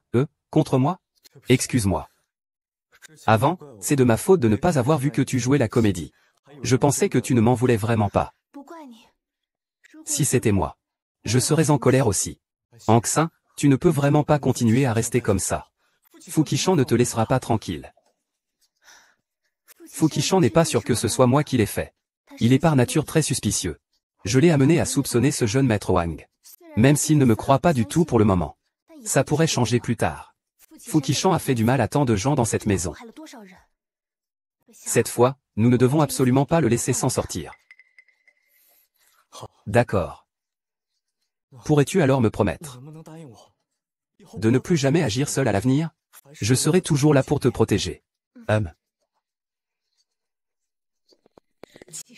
contre moi? Excuse-moi. Avant, c'est de ma faute de ne pas avoir vu que tu jouais la comédie. Je pensais que tu ne m'en voulais vraiment pas. Si c'était moi, je serais en colère aussi. Anxin, tu ne peux vraiment pas continuer à rester comme ça. Fukishan ne te laissera pas tranquille. Fukishan n'est pas sûr que ce soit moi qui l'ai fait. Il est par nature très suspicieux. Je l'ai amené à soupçonner ce jeune maître Wang. Même s'il ne me croit pas du tout pour le moment. Ça pourrait changer plus tard. Fukishan a fait du mal à tant de gens dans cette maison. Cette fois, nous ne devons absolument pas le laisser s'en sortir. D'accord. Pourrais-tu alors me promettre de ne plus jamais agir seul à l'avenir? Je serai toujours là pour te protéger.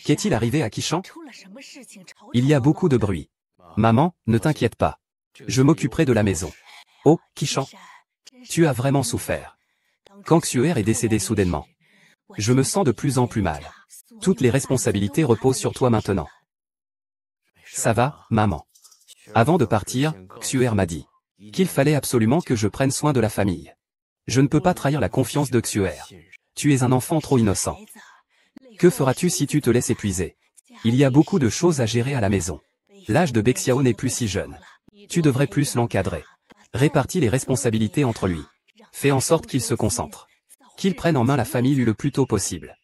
Qu'est-il arrivé à Kishan? Il y a beaucoup de bruit. Maman, ne t'inquiète pas. Je m'occuperai de la maison. Oh, Kishan. Tu as vraiment souffert. Quand Xuer est décédé soudainement. Je me sens de plus en plus mal. Toutes les responsabilités reposent sur toi maintenant. Ça va, maman. Avant de partir, Xuer m'a dit qu'il fallait absolument que je prenne soin de la famille. Je ne peux pas trahir la confiance de Xuer. Tu es un enfant trop innocent. Que feras-tu si tu te laisses épuiser? Il y a beaucoup de choses à gérer à la maison. L'âge de Bexiao n'est plus si jeune. Tu devrais plus l'encadrer. Répartis les responsabilités entre lui. Fais en sorte qu'il se concentre. Qu'il prenne en main la famille le plus tôt possible.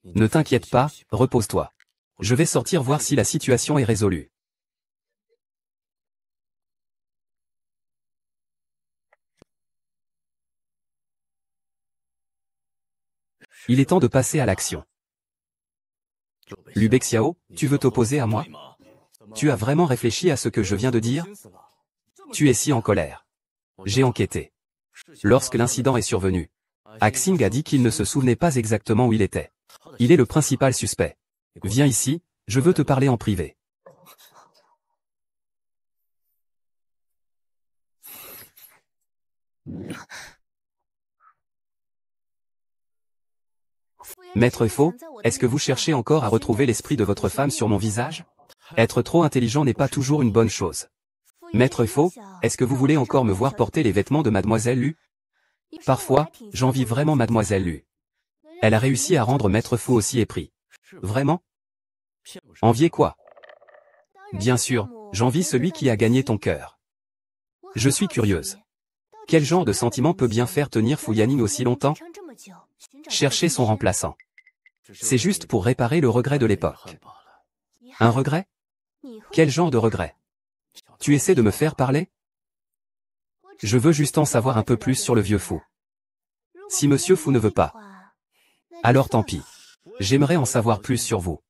Ne t'inquiète pas, repose-toi. Je vais sortir voir si la situation est résolue. Il est temps de passer à l'action. Lu Bexiao, tu veux t'opposer à moi? Tu as vraiment réfléchi à ce que je viens de dire? Tu es si en colère. J'ai enquêté. Lorsque l'incident est survenu, Axing a dit qu'il ne se souvenait pas exactement où il était. Il est le principal suspect. Viens ici, je veux te parler en privé. Maître Faux, est-ce que vous cherchez encore à retrouver l'esprit de votre femme sur mon visage? Être trop intelligent n'est pas toujours une bonne chose. Maître Faux, est-ce que vous voulez encore me voir porter les vêtements de Mademoiselle Lu? Parfois, j'envie vraiment Mademoiselle Lu. Elle a réussi à rendre Maître Faux aussi épris. Vraiment? Envier quoi? Bien sûr, j'envie celui qui a gagné ton cœur. Je suis curieuse. Quel genre de sentiment peut bien faire tenir Fu Yaning aussi longtemps? Chercher son remplaçant. C'est juste pour réparer le regret de l'époque. Un regret? Quel genre de regret? Tu essaies de me faire parler? Je veux juste en savoir un peu plus sur le vieux fou. Si Monsieur Fou ne veut pas, alors tant pis. J'aimerais en savoir plus sur vous.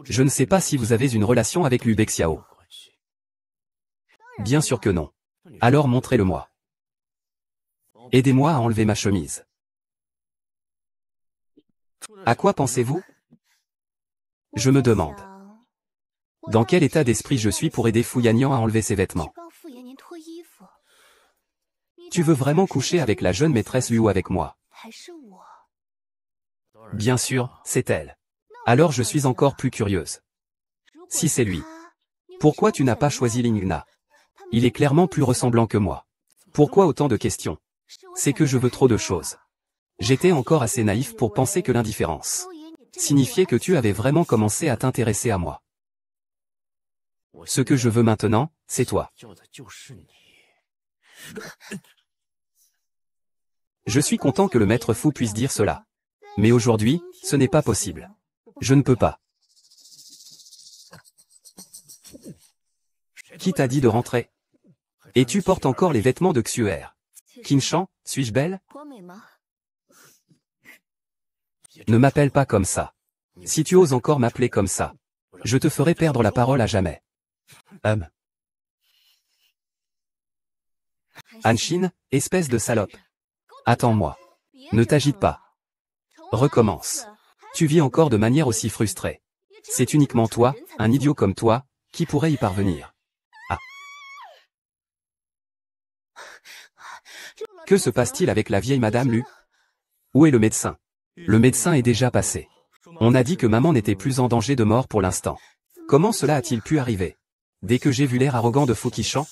Je ne sais pas si vous avez une relation avec Lu Bexiao. Bien sûr que non. Alors montrez-le-moi. Aidez-moi à enlever ma chemise. À quoi pensez-vous? Je me demande. Dans quel état d'esprit je suis pour aider Fu Yanyan à enlever ses vêtements? Tu veux vraiment coucher avec la jeune maîtresse Liu avec moi? Bien sûr, c'est elle. Alors je suis encore plus curieuse. Si c'est lui, pourquoi tu n'as pas choisi Lingna? Il est clairement plus ressemblant que moi. Pourquoi autant de questions? C'est que je veux trop de choses. J'étais encore assez naïf pour penser que l'indifférence signifiait que tu avais vraiment commencé à t'intéresser à moi. Ce que je veux maintenant, c'est toi. Je suis content que le maître fou puisse dire cela. Mais aujourd'hui, ce n'est pas possible. Je ne peux pas. Qui t'a dit de rentrer? Et tu portes encore les vêtements de Xuer. Qinshan, suis-je belle? Ne m'appelle pas comme ça. Si tu oses encore m'appeler comme ça, je te ferai perdre la parole à jamais. Hanshin, espèce de salope. Attends-moi. Ne t'agite pas. Recommence. Tu vis encore de manière aussi frustrée. C'est uniquement toi, un idiot comme toi, qui pourrait y parvenir. Ah. Que se passe-t-il avec la vieille Madame Lu? Où est le médecin? Le médecin est déjà passé. On a dit que maman n'était plus en danger de mort pour l'instant. Comment cela a-t-il pu arriver? Dès que j'ai vu l'air arrogant de Fukishan,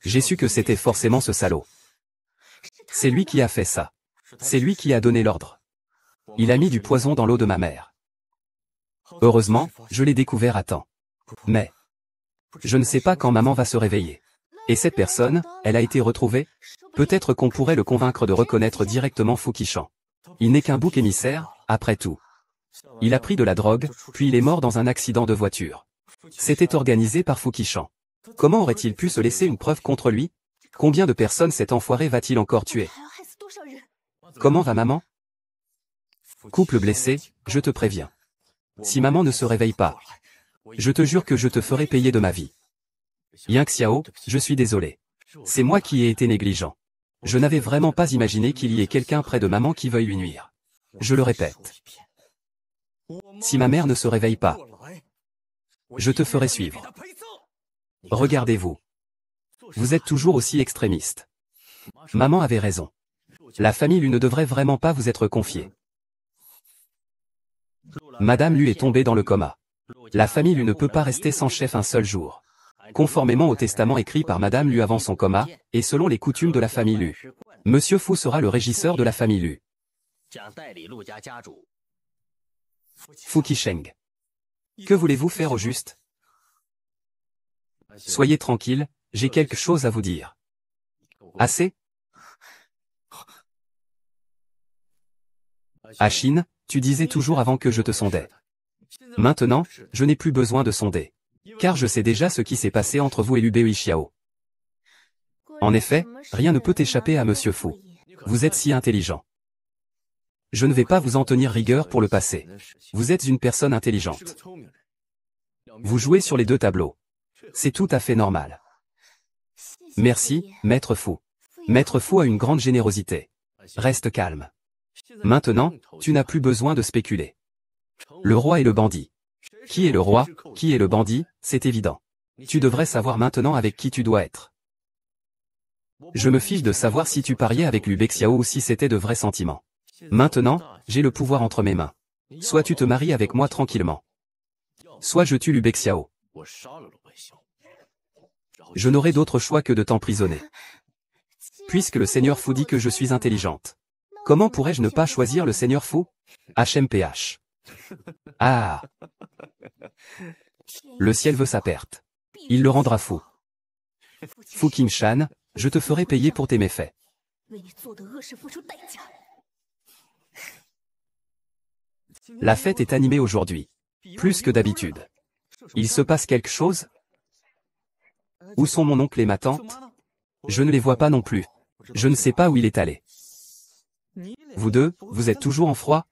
j'ai su que c'était forcément ce salaud. C'est lui qui a fait ça. C'est lui qui a donné l'ordre. Il a mis du poison dans l'eau de ma mère. Heureusement, je l'ai découvert à temps. Mais je ne sais pas quand maman va se réveiller. Et cette personne, elle a été retrouvée? Peut-être qu'on pourrait le convaincre de reconnaître directement Fukishan. Il n'est qu'un bouc émissaire, après tout. Il a pris de la drogue, puis il est mort dans un accident de voiture. C'était organisé par Fukishan. Comment aurait-il pu se laisser une preuve contre lui? Combien de personnes cet enfoiré va-t-il encore tuer? Comment va maman? Couple blessé, je te préviens. Si maman ne se réveille pas, je te jure que je te ferai payer de ma vie. Yang Xiao, je suis désolé. C'est moi qui ai été négligent. Je n'avais vraiment pas imaginé qu'il y ait quelqu'un près de maman qui veuille lui nuire. Je le répète. Si ma mère ne se réveille pas, je te ferai suivre. Regardez-vous. Vous êtes toujours aussi extrémiste. Maman avait raison. La famille Lu ne devrait vraiment pas vous être confiée. Madame Lu est tombée dans le coma. La famille Lu ne peut pas rester sans chef un seul jour. Conformément au testament écrit par Madame Lu avant son coma, et selon les coutumes de la famille Lu, Monsieur Fu sera le régisseur de la famille Lu. Fukisheng. Que voulez-vous faire au juste? Soyez tranquille, j'ai quelque chose à vous dire. Assez? Hanshin, tu disais toujours avant que je te sondais. Maintenant, je n'ai plus besoin de sonder. Car je sais déjà ce qui s'est passé entre vous et Liu Beixiao. En effet, rien ne peut échapper à Monsieur Fu. Vous êtes si intelligent. Je ne vais pas vous en tenir rigueur pour le passé. Vous êtes une personne intelligente. Vous jouez sur les deux tableaux. C'est tout à fait normal. Merci, Maître Fu. Maître Fu a une grande générosité. Reste calme. Maintenant, tu n'as plus besoin de spéculer. Le roi et le bandit. Qui est le roi, qui est le bandit, c'est évident. Tu devrais savoir maintenant avec qui tu dois être. Je me fiche de savoir si tu pariais avec Liu Beixiao ou si c'était de vrais sentiments. Maintenant, j'ai le pouvoir entre mes mains. Soit tu te maries avec moi tranquillement. Soit je tue Liu Beixiao. Je n'aurai d'autre choix que de t'emprisonner. Puisque le Seigneur Fu dit que je suis intelligente. Comment pourrais-je ne pas choisir le Seigneur Fu? HMPH. Ah. Le ciel veut sa perte. Il le rendra fou. Fu Qingxuan, je te ferai payer pour tes méfaits. La fête est animée aujourd'hui. Plus que d'habitude. Il se passe quelque chose? Où sont mon oncle et ma tante? Je ne les vois pas non plus. Je ne sais pas où il est allé. Vous deux, vous êtes toujours en froid?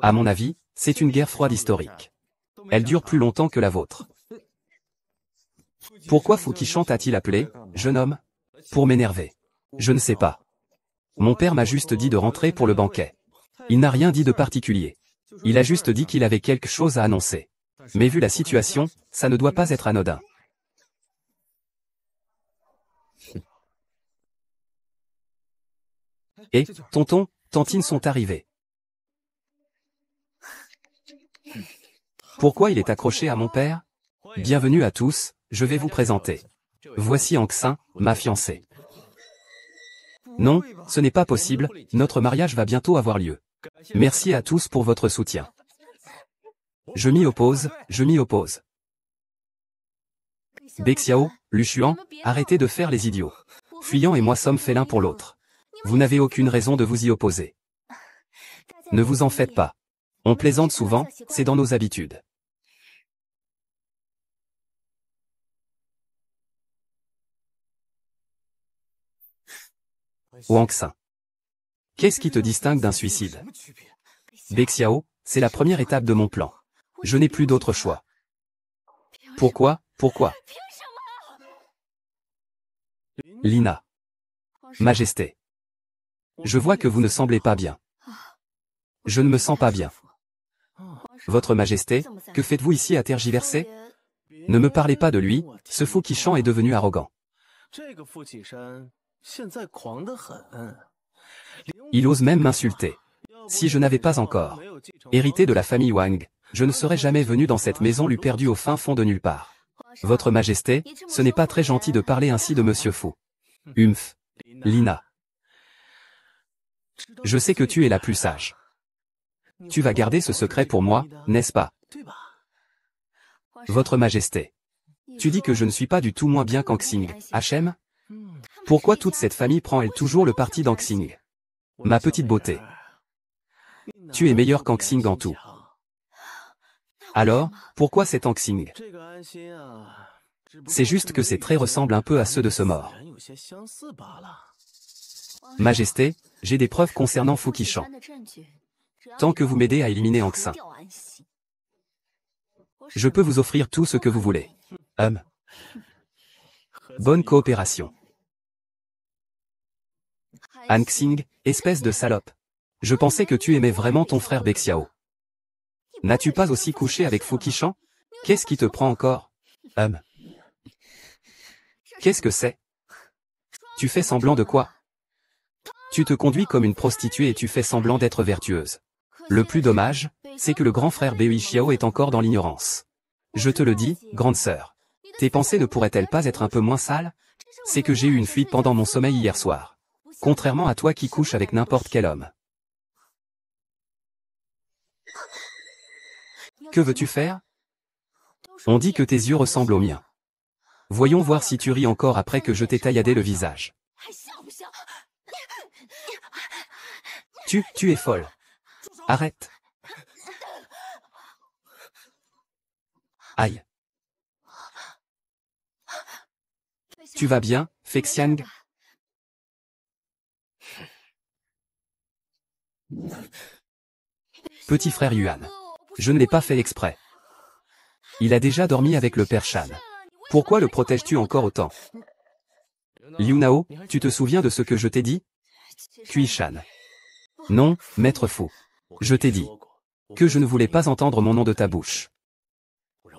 À mon avis, c'est une guerre froide historique. Elle dure plus longtemps que la vôtre. Pourquoi Fukishan t'a-t-il appelé, jeune homme? Pour m'énerver. Je ne sais pas. Mon père m'a juste dit de rentrer pour le banquet. Il n'a rien dit de particulier. Il a juste dit qu'il avait quelque chose à annoncer. Mais vu la situation, ça ne doit pas être anodin. Et, tonton, tantine sont arrivés. Pourquoi il est accroché à mon père? Bienvenue à tous, je vais vous présenter. Voici Anxin, ma fiancée. Non, ce n'est pas possible, notre mariage va bientôt avoir lieu. Merci à tous pour votre soutien. Je m'y oppose, je m'y oppose. Beixiao, Lu Xuan, arrêtez de faire les idiots. Fuyant et moi sommes faits l'un pour l'autre. Vous n'avez aucune raison de vous y opposer. Ne vous en faites pas. On plaisante souvent, c'est dans nos habitudes. Wangxin. Qu'est-ce qui te distingue d'un suicide? Beixiao, c'est la première étape de mon plan. Je n'ai plus d'autre choix. Pourquoi? Lina. Majesté. Je vois que vous ne semblez pas bien. Je ne me sens pas bien. Votre Majesté, que faites-vous ici à tergiverser? Ne me parlez pas de lui, ce fou qui chante est devenu arrogant. Il ose même m'insulter. Si je n'avais pas encore hérité de la famille Wang, je ne serais jamais venu dans cette maison lui perdue au fin fond de nulle part. Votre Majesté, ce n'est pas très gentil de parler ainsi de Monsieur Fou. Humph. Lina. Je sais que tu es la plus sage. Tu vas garder ce secret pour moi, n'est-ce pas? Votre Majesté. Tu dis que je ne suis pas du tout moins bien qu'Anxing, HM? Pourquoi toute cette famille prend-elle toujours le parti d'Anxing? Ma petite beauté. Tu es meilleur qu'Anxing en tout. Alors, pourquoi cet Anxing? C'est juste que ces traits ressemblent un peu à ceux de ce mort. Majesté, j'ai des preuves concernant Fukishan. Tant que vous m'aidez à éliminer Anxin, je peux vous offrir tout ce que vous voulez. Bonne coopération. Anxing, espèce de salope. Je pensais que tu aimais vraiment ton frère Bexiao. N'as-tu pas aussi couché avec Fukishan? Qu'est-ce qui te prend encore? Qu'est-ce que c'est? Tu fais semblant de quoi? Tu te conduis comme une prostituée et tu fais semblant d'être vertueuse. Le plus dommage, c'est que le grand frère Bei Xiao est encore dans l'ignorance. Je te le dis, grande sœur. Tes pensées ne pourraient-elles pas être un peu moins sales? C'est que j'ai eu une fuite pendant mon sommeil hier soir. Contrairement à toi qui couches avec n'importe quel homme. Que veux-tu faire? On dit que tes yeux ressemblent aux miens. Voyons voir si tu ris encore après que je t'ai tailladé le visage. Tu es folle. Arrête. Aïe. Tu vas bien, Fexiang? Petit frère Yuan. Je ne l'ai pas fait exprès. Il a déjà dormi avec le père Shan. Pourquoi le protèges-tu encore autant? Liu Nao, tu te souviens de ce que je t'ai dit? Kui Shan. Non, maître fou. Je t'ai dit que je ne voulais pas entendre mon nom de ta bouche.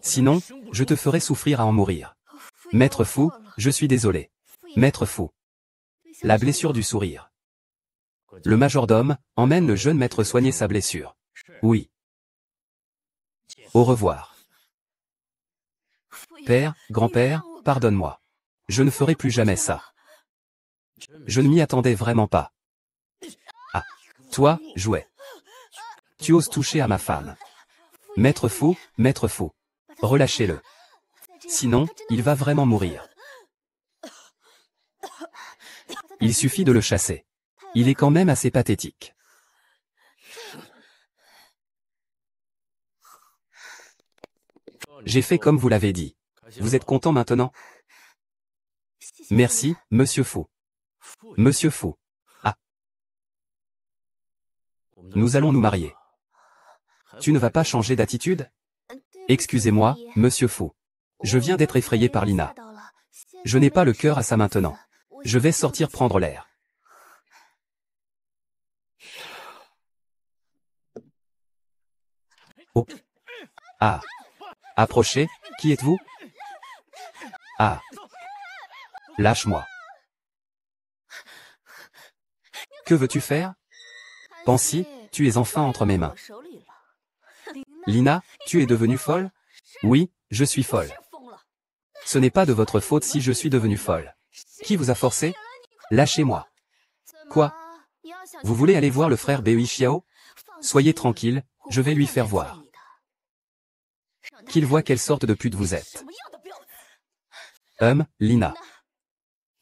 Sinon, je te ferai souffrir à en mourir. Maître fou, je suis désolé. Maître fou. La blessure du sourire. Le majordome emmène le jeune maître soigner sa blessure. Oui. Au revoir. Père, grand-père, pardonne-moi. Je ne ferai plus jamais ça. Je ne m'y attendais vraiment pas. Ah. Toi, jouet. Tu oses toucher à ma femme. Maître fou, relâchez-le. Sinon, il va vraiment mourir. Il suffit de le chasser. Il est quand même assez pathétique. J'ai fait comme vous l'avez dit. Vous êtes content maintenant? Merci, Monsieur Fou. Monsieur Fou. Ah. Nous allons nous marier. Tu ne vas pas changer d'attitude? Excusez-moi, Monsieur Fou. Je viens d'être effrayé par Lina. Je n'ai pas le cœur à ça maintenant. Je vais sortir prendre l'air. Oh. Ah. Approchez, qui êtes-vous? Ah. Lâche-moi. Que veux-tu faire? Pansy, tu es enfin entre mes mains. Lina, tu es devenue folle? Oui, je suis folle. Ce n'est pas de votre faute si je suis devenue folle. Qui vous a forcé? Lâchez-moi. Quoi? Vous voulez aller voir le frère Bei Xiao? Soyez tranquille, je vais lui faire voir. Qu'il voit quelle sorte de pute vous êtes. Lina.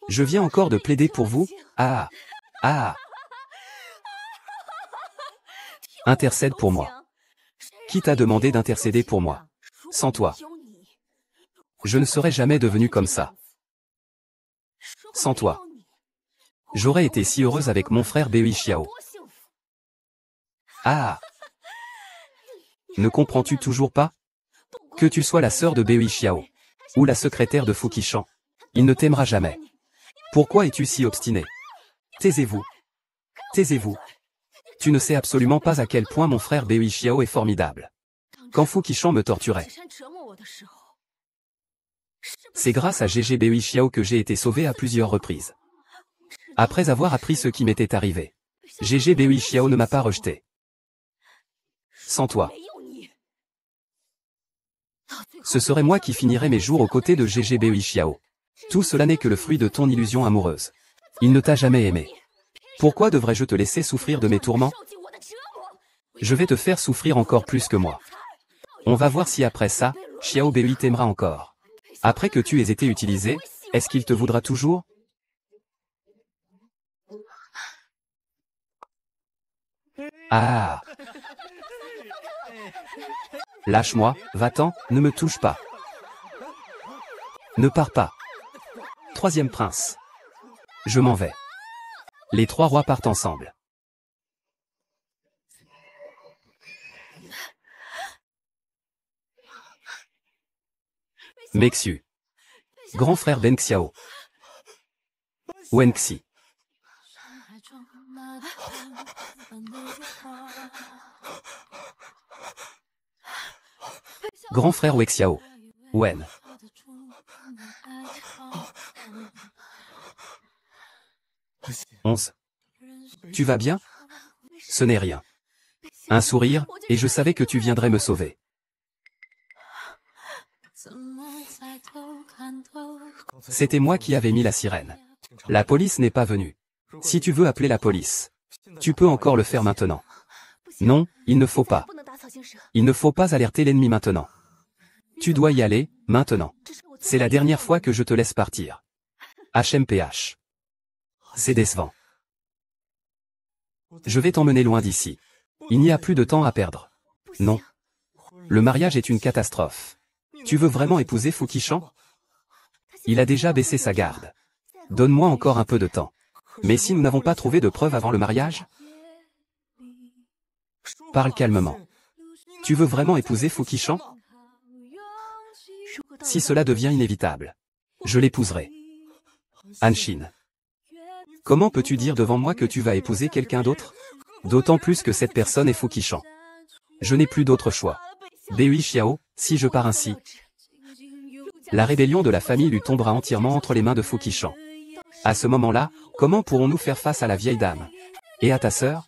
Je viens encore de plaider pour vous? Ah. Ah. Intercède pour moi. Qui t'a demandé d'intercéder pour moi? Sans toi. Je ne serais jamais devenu comme ça. Sans toi. J'aurais été si heureuse avec mon frère Bei Xiao. Ah. Ne comprends-tu toujours pas? Que tu sois la sœur de Bei Xiao, ou la secrétaire de Fukishan, il ne t'aimera jamais. Pourquoi es-tu si obstiné? Taisez-vous. Taisez-vous. Tu ne sais absolument pas à quel point mon frère Bei Xiao est formidable. Quand Fu Qishan me torturait. C'est grâce à GG Bei Xiao que j'ai été sauvé à plusieurs reprises. Après avoir appris ce qui m'était arrivé, GG Bei Xiao ne m'a pas rejeté. Sans toi, ce serait moi qui finirais mes jours aux côtés de GG Bei Xiao. Tout cela n'est que le fruit de ton illusion amoureuse. Il ne t'a jamais aimé. Pourquoi devrais-je te laisser souffrir de mes tourments? Je vais te faire souffrir encore plus que moi. On va voir si après ça, Xiao Bei t'aimera encore. Après que tu aies été utilisé, est-ce qu'il te voudra toujours? Ah! Lâche-moi, va-t'en, ne me touche pas. Ne pars pas. Troisième prince. Je m'en vais. Les trois rois partent ensemble. Mexu. Grand frère Ben Xiao. Wenxi. Grand frère Wexiao. Wen. Onze. Tu vas bien? Ce n'est rien. Un sourire, et je savais que tu viendrais me sauver. C'était moi qui avais mis la sirène. La police n'est pas venue. Si tu veux appeler la police, tu peux encore le faire maintenant. Non, il ne faut pas. Il ne faut pas alerter l'ennemi maintenant. Tu dois y aller, maintenant. C'est la dernière fois que je te laisse partir. HMPH. C'est décevant. Je vais t'emmener loin d'ici. Il n'y a plus de temps à perdre. Non. Le mariage est une catastrophe. Tu veux vraiment épouser Fu Qishan? Il a déjà baissé sa garde. Donne-moi encore un peu de temps. Mais si nous n'avons pas trouvé de preuves avant le mariage? Parle calmement. Tu veux vraiment épouser Fu Qishan? Si cela devient inévitable, je l'épouserai. Hanshin. Comment peux-tu dire devant moi que tu vas épouser quelqu'un d'autre? D'autant plus que cette personne est Fu Qishan. Je n'ai plus d'autre choix. Bei Xiao, si je pars ainsi, la rébellion de la famille lui tombera entièrement entre les mains de Fu Qishan. À ce moment-là, comment pourrons-nous faire face à la vieille dame? Et à ta sœur?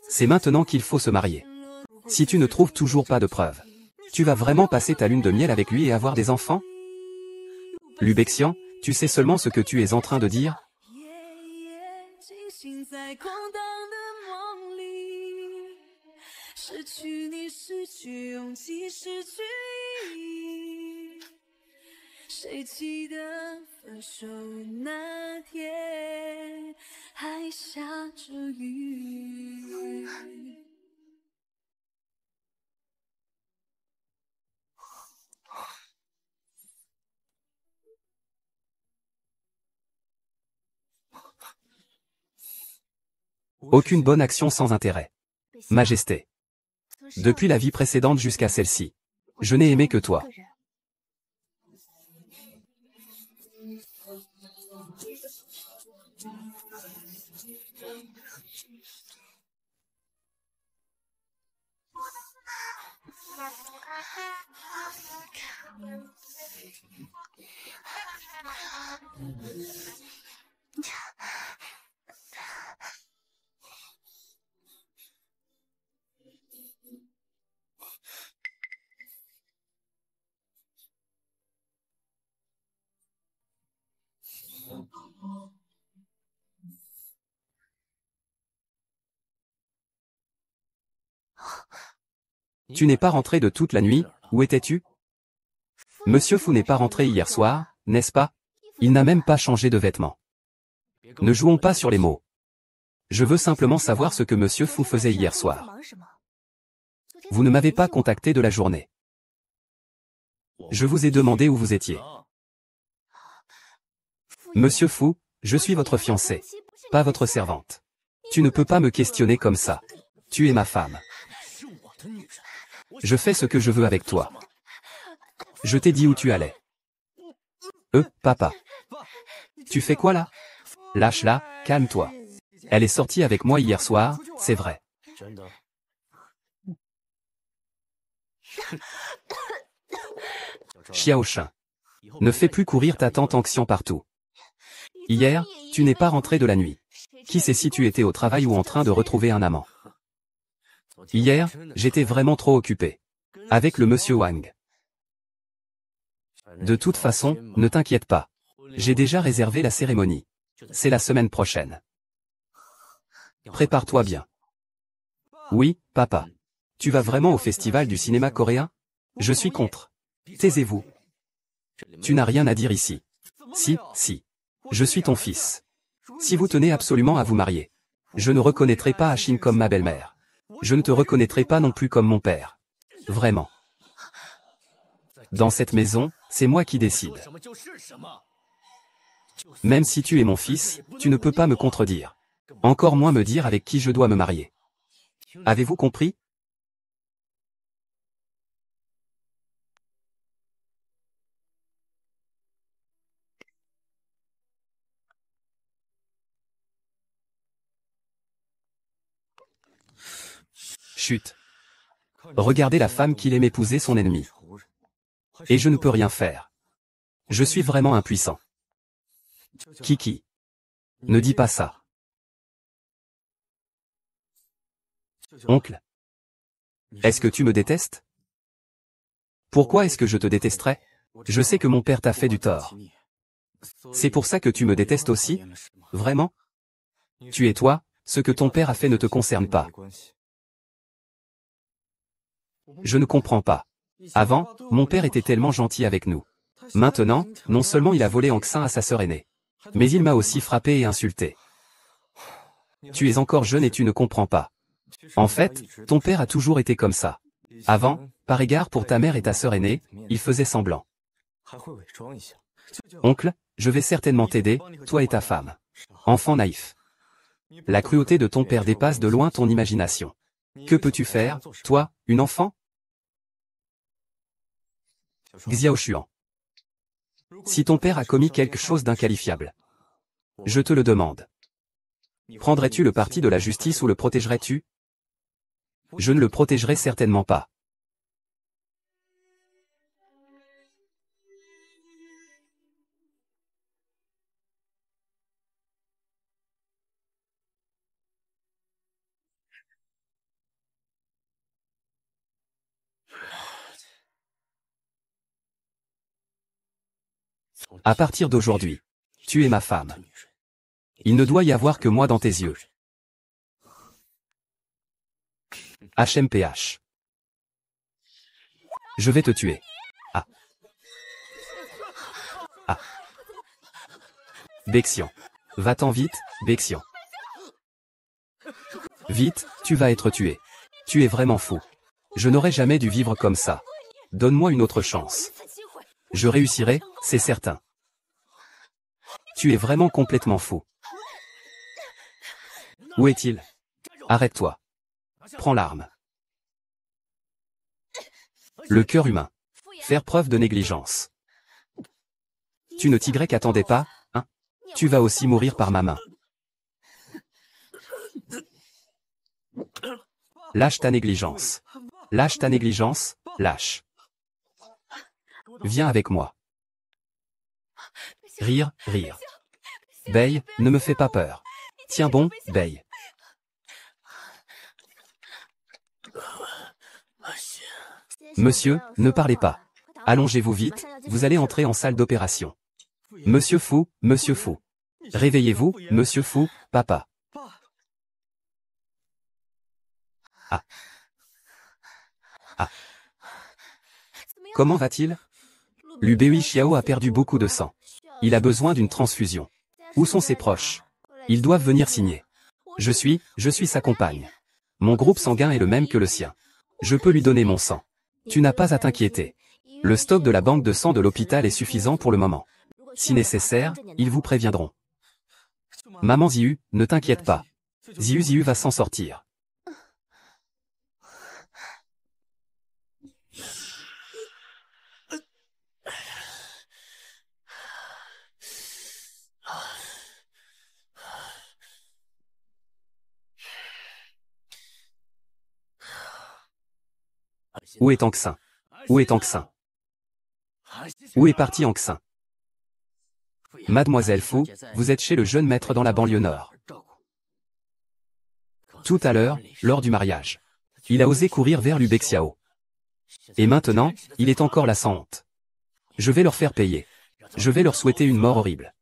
C'est maintenant qu'il faut se marier. Si tu ne trouves toujours pas de preuves, tu vas vraiment passer ta lune de miel avec lui et avoir des enfants? Lu Baixian, tu sais seulement ce que tu es en train de dire? Aucune bonne action sans intérêt. Majesté. Depuis la vie précédente jusqu'à celle-ci, je n'ai aimé que toi. Tu n'es pas rentré de toute la nuit, où étais-tu? Monsieur Fu n'est pas rentré hier soir, n'est-ce pas? Il n'a même pas changé de vêtements. Ne jouons pas sur les mots. Je veux simplement savoir ce que Monsieur Fu faisait hier soir. Vous ne m'avez pas contacté de la journée. Je vous ai demandé où vous étiez. Monsieur Fu, je suis votre fiancée, pas votre servante. Tu ne peux pas me questionner comme ça. Tu es ma femme. Je fais ce que je veux avec toi. Je t'ai dit où tu allais. Papa. Tu fais quoi là? Lâche-la, calme-toi. Elle est sortie avec moi hier soir, c'est vrai. Xiaoshin. Ne fais plus courir ta tante Anxian partout. Hier, tu n'es pas rentré de la nuit. Qui sait si tu étais au travail ou en train de retrouver un amant? Hier, j'étais vraiment trop occupé. Avec le monsieur Wang. De toute façon, ne t'inquiète pas. J'ai déjà réservé la cérémonie. C'est la semaine prochaine. Prépare-toi bien. Oui, papa. Tu vas vraiment au festival du cinéma coréen? Je suis contre. Taisez-vous. Tu n'as rien à dire ici. Si. Je suis ton fils. Si vous tenez absolument à vous marier, je ne reconnaîtrai pas Ashin comme ma belle-mère. Je ne te reconnaîtrai pas non plus comme mon père. Vraiment. Dans cette maison, c'est moi qui décide. Même si tu es mon fils, tu ne peux pas me contredire. Encore moins me dire avec qui je dois me marier. Avez-vous compris? Chut. Regardez la femme qu'il aime épouser son ennemi. Et je ne peux rien faire. Je suis vraiment impuissant. Kiki. Ne dis pas ça. Oncle. Est-ce que tu me détestes? Pourquoi est-ce que je te détesterais? Je sais que mon père t'a fait du tort. C'est pour ça que tu me détestes aussi? Vraiment? Tu es toi, ce que ton père a fait ne te concerne pas. Je ne comprends pas. Avant, mon père était tellement gentil avec nous. Maintenant, non seulement il a volé Anxin à sa sœur aînée, mais il m'a aussi frappé et insulté. Tu es encore jeune et tu ne comprends pas. En fait, ton père a toujours été comme ça. Avant, par égard pour ta mère et ta sœur aînée, il faisait semblant. Oncle, je vais certainement t'aider, toi et ta femme. Enfant naïf. La cruauté de ton père dépasse de loin ton imagination. Que peux-tu faire, toi, une enfant? Xiaoshuan. Si ton père a commis quelque chose d'inqualifiable, je te le demande. Prendrais-tu le parti de la justice ou le protégerais-tu? Je ne le protégerai certainement pas. À partir d'aujourd'hui, tu es ma femme. Il ne doit y avoir que moi dans tes yeux. HMPH. Je vais te tuer. Ah. Ah. Bexian. Va-t'en vite, Bexian. Vite, tu vas être tué. Tu es vraiment fou. Je n'aurais jamais dû vivre comme ça. Donne-moi une autre chance. Je réussirai, c'est certain. Tu es vraiment complètement fou. Où est-il? Arrête-toi. Prends l'arme. Le cœur humain. Faire preuve de négligence. Tu ne t'y attendais pas, hein? Tu vas aussi mourir par ma main. Lâche ta négligence. Lâche ta négligence, lâche. Viens avec moi. Rire. Bei, ne me fais pas peur. Tiens bon, Bei. Monsieur, ne parlez pas. Allongez-vous vite, vous allez entrer en salle d'opération. Monsieur Fou. Réveillez-vous, Monsieur Fou, papa. Ah. Comment va-t-il? Lu Bei Xiao a perdu beaucoup de sang. Il a besoin d'une transfusion. Où sont ses proches? Ils doivent venir signer. Je suis sa compagne. Mon groupe sanguin est le même que le sien. Je peux lui donner mon sang. Tu n'as pas à t'inquiéter. Le stock de la banque de sang de l'hôpital est suffisant pour le moment. Si nécessaire, ils vous préviendront. Maman Ziyu, ne t'inquiète pas. Ziyu va s'en sortir. Où est Anxin? Où est Anxin? Où est parti Anxin? Mademoiselle Fu, vous êtes chez le jeune maître dans la banlieue nord. Tout à l'heure, lors du mariage. Il a osé courir vers Lu Bexiao. Et maintenant, il est encore là sans honte. Je vais leur faire payer. Je vais leur souhaiter une mort horrible.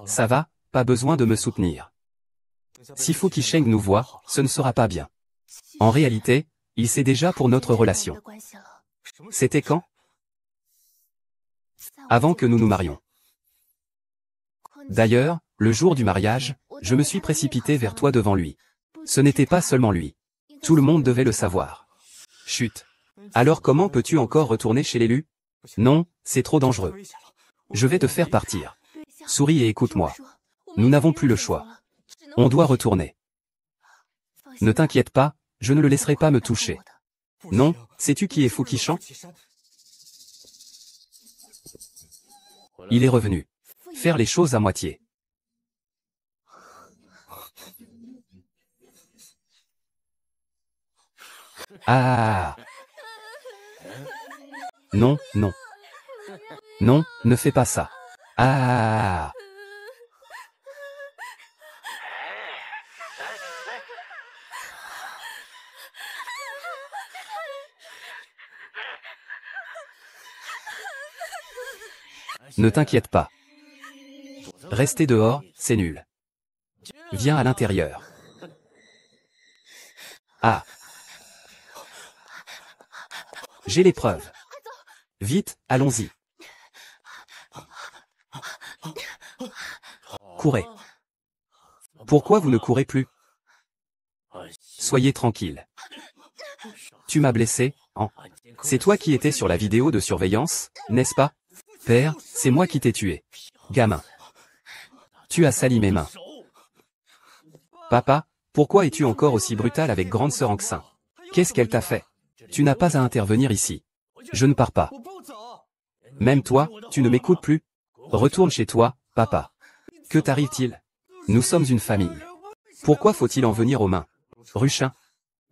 Ça va, pas besoin de me soutenir. Si Fu Qisheng nous voit, ce ne sera pas bien. En réalité, il sait déjà pour notre relation. C'était quand? Avant que nous nous marions. D'ailleurs, le jour du mariage, je me suis précipité vers toi devant lui. Ce n'était pas seulement lui. Tout le monde devait le savoir. Chut. Alors comment peux-tu encore retourner chez l'élu? Non, c'est trop dangereux. Je vais te faire partir. Souris et écoute-moi. Nous n'avons plus le choix. On doit retourner. Ne t'inquiète pas, je ne le laisserai pas me toucher. Non, sais-tu qui est Fu Qishan? Il est revenu. Faire les choses à moitié. Ah. Non, non. Non, ne fais pas ça. Ah. Ne t'inquiète pas. Rester dehors, c'est nul. Viens à l'intérieur. Ah. J'ai les preuves. Vite, allons-y. Courez. Pourquoi vous ne courez plus? Soyez tranquille. Tu m'as blessé, hein? C'est toi qui étais sur la vidéo de surveillance, n'est-ce pas? Père, c'est moi qui t'ai tué. Gamin. Tu as sali mes mains. Papa, pourquoi es-tu encore aussi brutal avec grande sœur Anxin? Qu'est-ce qu'elle t'a fait? Tu n'as pas à intervenir ici. Je ne pars pas. Même toi, tu ne m'écoutes plus? Retourne chez toi, papa. Que t'arrive-t-il? Nous sommes une famille. Pourquoi faut-il en venir aux mains? Ruchin.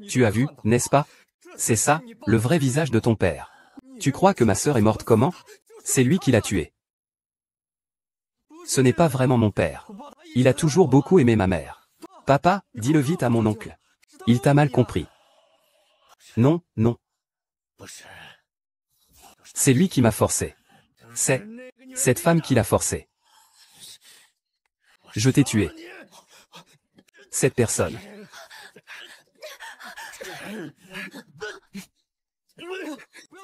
Tu as vu, n'est-ce pas? C'est ça, le vrai visage de ton père. Tu crois que ma sœur est morte comment? C'est lui qui l'a tuée. Ce n'est pas vraiment mon père. Il a toujours beaucoup aimé ma mère. Papa, dis-le vite à mon oncle. Il t'a mal compris. Non, non. C'est lui qui m'a forcé. C'est cette femme qui l'a forcé. Je t'ai tué. Cette personne.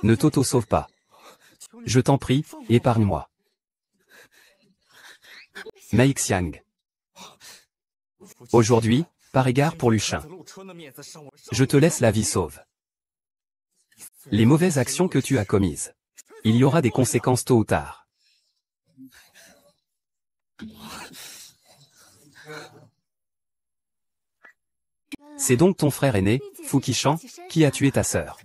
Ne t'auto-sauve pas. Je t'en prie, épargne-moi. Mei Xiang. Aujourd'hui, par égard pour Luchin, je te laisse la vie sauve. Les mauvaises actions que tu as commises. Il y aura des conséquences tôt ou tard. C'est donc ton frère aîné, Fu Qishan, qui a tué ta sœur.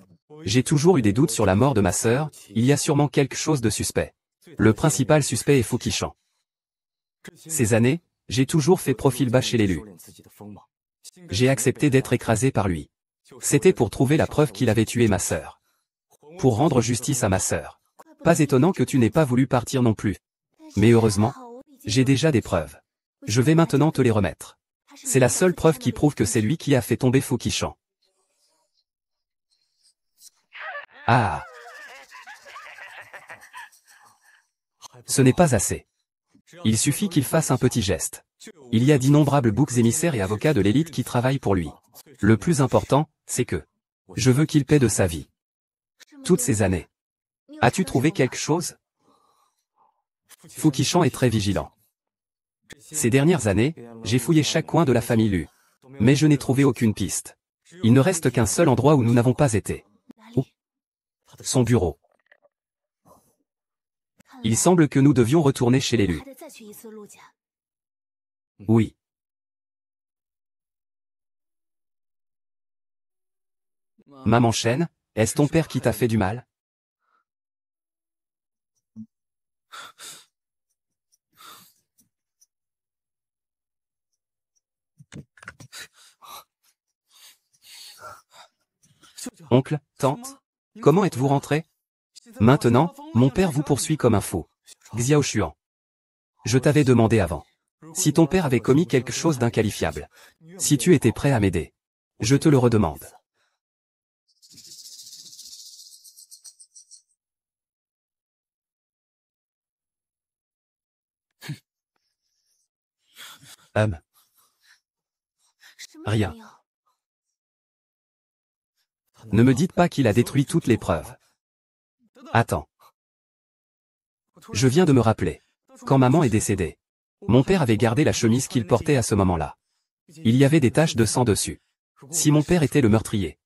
J'ai toujours eu des doutes sur la mort de ma sœur, il y a sûrement quelque chose de suspect. Le principal suspect est Fu Qishan. Ces années, j'ai toujours fait profil bas chez l'élu. J'ai accepté d'être écrasé par lui. C'était pour trouver la preuve qu'il avait tué ma sœur. Pour rendre justice à ma sœur. Pas étonnant que tu n'aies pas voulu partir non plus. Mais heureusement, j'ai déjà des preuves. Je vais maintenant te les remettre. C'est la seule preuve qui prouve que c'est lui qui a fait tomber Fu Qishan. Ah. Ce n'est pas assez. Il suffit qu'il fasse un petit geste. Il y a d'innombrables boucs émissaires et avocats de l'élite qui travaillent pour lui. Le plus important, c'est que je veux qu'il paie de sa vie. Toutes ces années. As-tu trouvé quelque chose? Fu Qishan est très vigilant. Ces dernières années, j'ai fouillé chaque coin de la famille Lu. Mais je n'ai trouvé aucune piste. Il ne reste qu'un seul endroit où nous n'avons pas été. Où? Son bureau. Il semble que nous devions retourner chez l'élu. Oui. Maman Chen, est-ce ton père qui t'a fait du mal? Oncle, tante, comment êtes-vous rentrés? Maintenant, mon père vous poursuit comme un fou. Xiao Xuan. Je t'avais demandé avant. Si ton père avait commis quelque chose d'inqualifiable. Si tu étais prêt à m'aider. Je te le redemande. Rien. Ne me dites pas qu'il a détruit toutes les preuves. Attends. Je viens de me rappeler. Quand maman est décédée, mon père avait gardé la chemise qu'il portait à ce moment-là. Il y avait des taches de sang dessus. Si mon père était le meurtrier,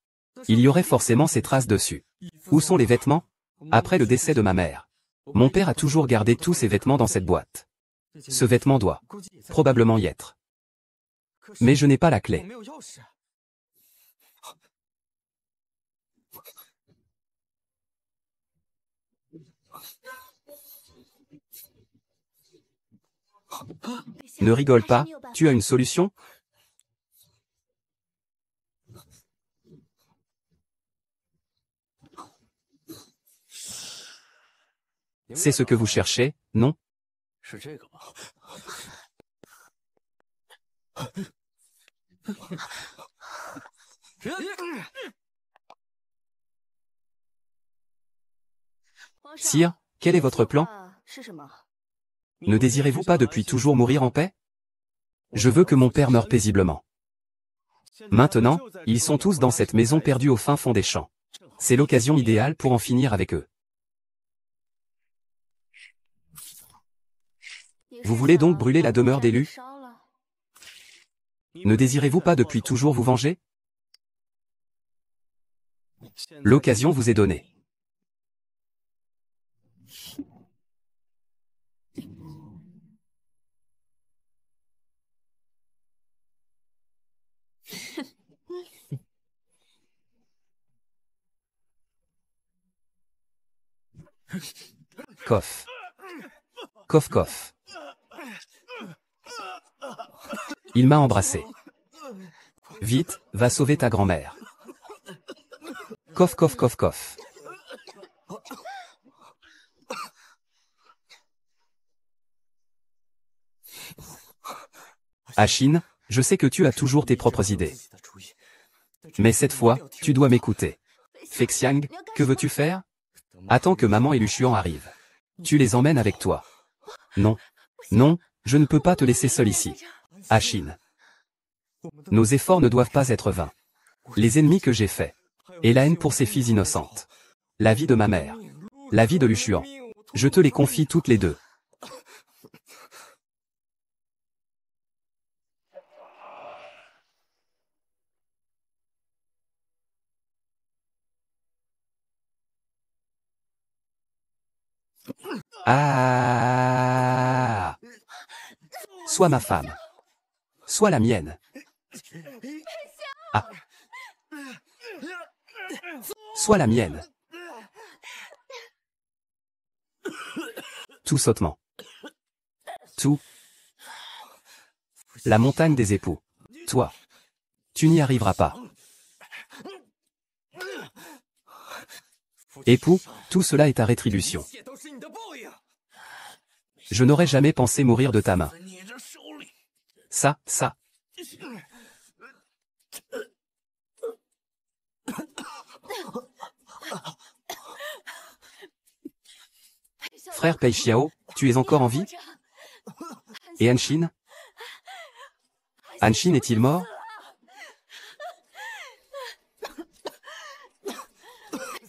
il y aurait forcément ces traces dessus. Où sont les vêtements? Après le décès de ma mère, mon père a toujours gardé tous ses vêtements dans cette boîte. Ce vêtement doit probablement y être. Mais je n'ai pas la clé. Ne rigole pas, tu as une solution? C'est ce que vous cherchez, non? Sire, quel est votre plan? Ne désirez-vous pas depuis toujours mourir en paix? Je veux que mon père meure paisiblement. Maintenant, ils sont tous dans cette maison perdue au fin fond des champs. C'est l'occasion idéale pour en finir avec eux. Vous voulez donc brûler la demeure d'élu? Ne désirez-vous pas depuis toujours vous venger? L'occasion vous est donnée. Coff. Coff coff. Il m'a embrassé. Vite, va sauver ta grand-mère. Coff coff coff coff. Achine, je sais que tu as toujours tes propres idées. Mais cette fois, tu dois m'écouter. Fexiang, que veux-tu faire? Attends que maman et Luchuan arrivent. Tu les emmènes avec toi. Non. Non, je ne peux pas te laisser seul ici. Achine. Nos efforts ne doivent pas être vains. Les ennemis que j'ai faits. Et la haine pour ces filles innocentes. La vie de ma mère. La vie de Luchuan. Je te les confie toutes les deux. Ah. Sois ma femme. Sois la mienne. Ah. Sois la mienne. Tout sautement. Tout. La montagne des époux. Toi. Tu n'y arriveras pas. Époux, tout cela est ta rétribution. Je n'aurais jamais pensé mourir de ta main. Ça. Frère Pei Xiao, tu es encore en vie? Et Anshin? Anshin est-il mort?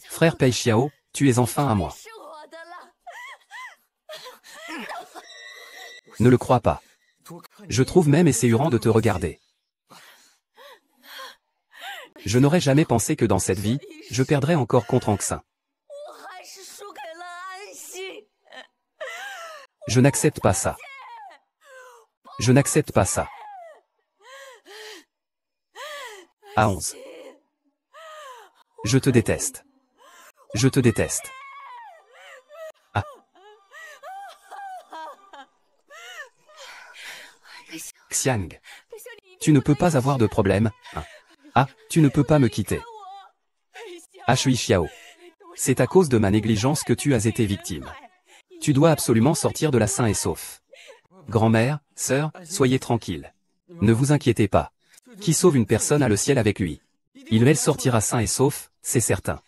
Frère Pei Xiao, tu es enfin à moi. Ne le crois pas. Je trouve même essayant de te regarder. Je n'aurais jamais pensé que dans cette vie, je perdrais encore contre Anxin. Je n'accepte pas ça. Je n'accepte pas ça. À 11. Je te déteste. Je te déteste. Ah. Xiang. Tu ne peux pas avoir de problème. Hein. Ah, tu ne peux pas me quitter. Shui Xiao. C'est à cause de ma négligence que tu as été victime. Tu dois absolument sortir de là sain et sauf. Grand-mère, sœur, soyez tranquille. Ne vous inquiétez pas. Qui sauve une personne a le ciel avec lui. Il ou elle sortira sain et sauf, c'est certain.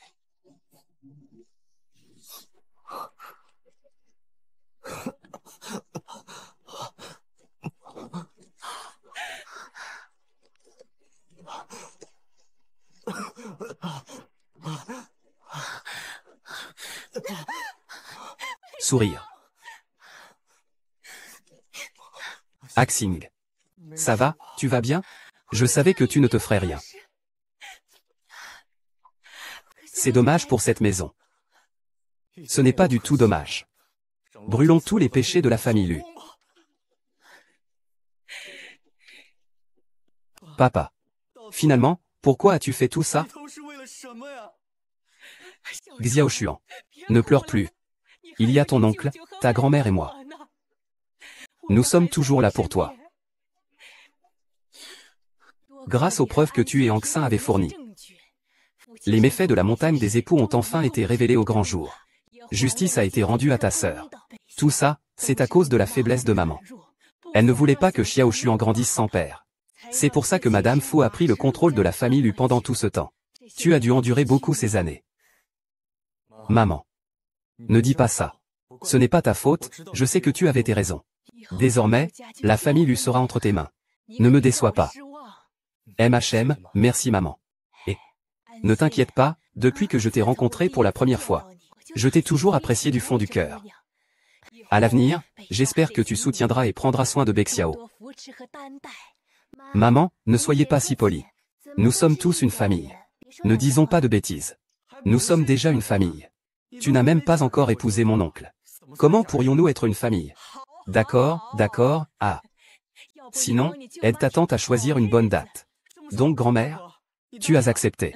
Sourire. Axing. Ça va, tu vas bien? Je savais que tu ne te ferais rien. C'est dommage pour cette maison. Ce n'est pas du tout dommage. Brûlons tous les péchés de la famille Lu. Papa. Finalement, pourquoi as-tu fait tout ça? Xiao Xuan. Ne pleure plus. Il y a ton oncle, ta grand-mère et moi. Nous sommes toujours là pour toi. Grâce aux preuves que tu et Anxin avaient fournies. Les méfaits de la montagne des époux ont enfin été révélés au grand jour. Justice a été rendue à ta sœur. Tout ça, c'est à cause de la faiblesse de maman. Elle ne voulait pas que Xiao Xuan grandisse sans père. C'est pour ça que Madame Fu a pris le contrôle de la famille Lu pendant tout ce temps. Tu as dû endurer beaucoup ces années. Maman. Ne dis pas ça. Ce n'est pas ta faute, je sais que tu avais tes raisons. Désormais, la famille Lu sera entre tes mains. Ne me déçois pas. MHM, merci maman. Et ne t'inquiète pas, depuis que je t'ai rencontré pour la première fois, je t'ai toujours apprécié du fond du cœur. À l'avenir, j'espère que tu soutiendras et prendras soin de Bexiao. Maman, ne soyez pas si polie. Nous sommes tous une famille. Ne disons pas de bêtises. Nous sommes déjà une famille. Tu n'as même pas encore épousé mon oncle. Comment pourrions-nous être une famille? D'accord, d'accord, ah. Sinon, aide ta tante à choisir une bonne date. Donc grand-mère, tu as accepté.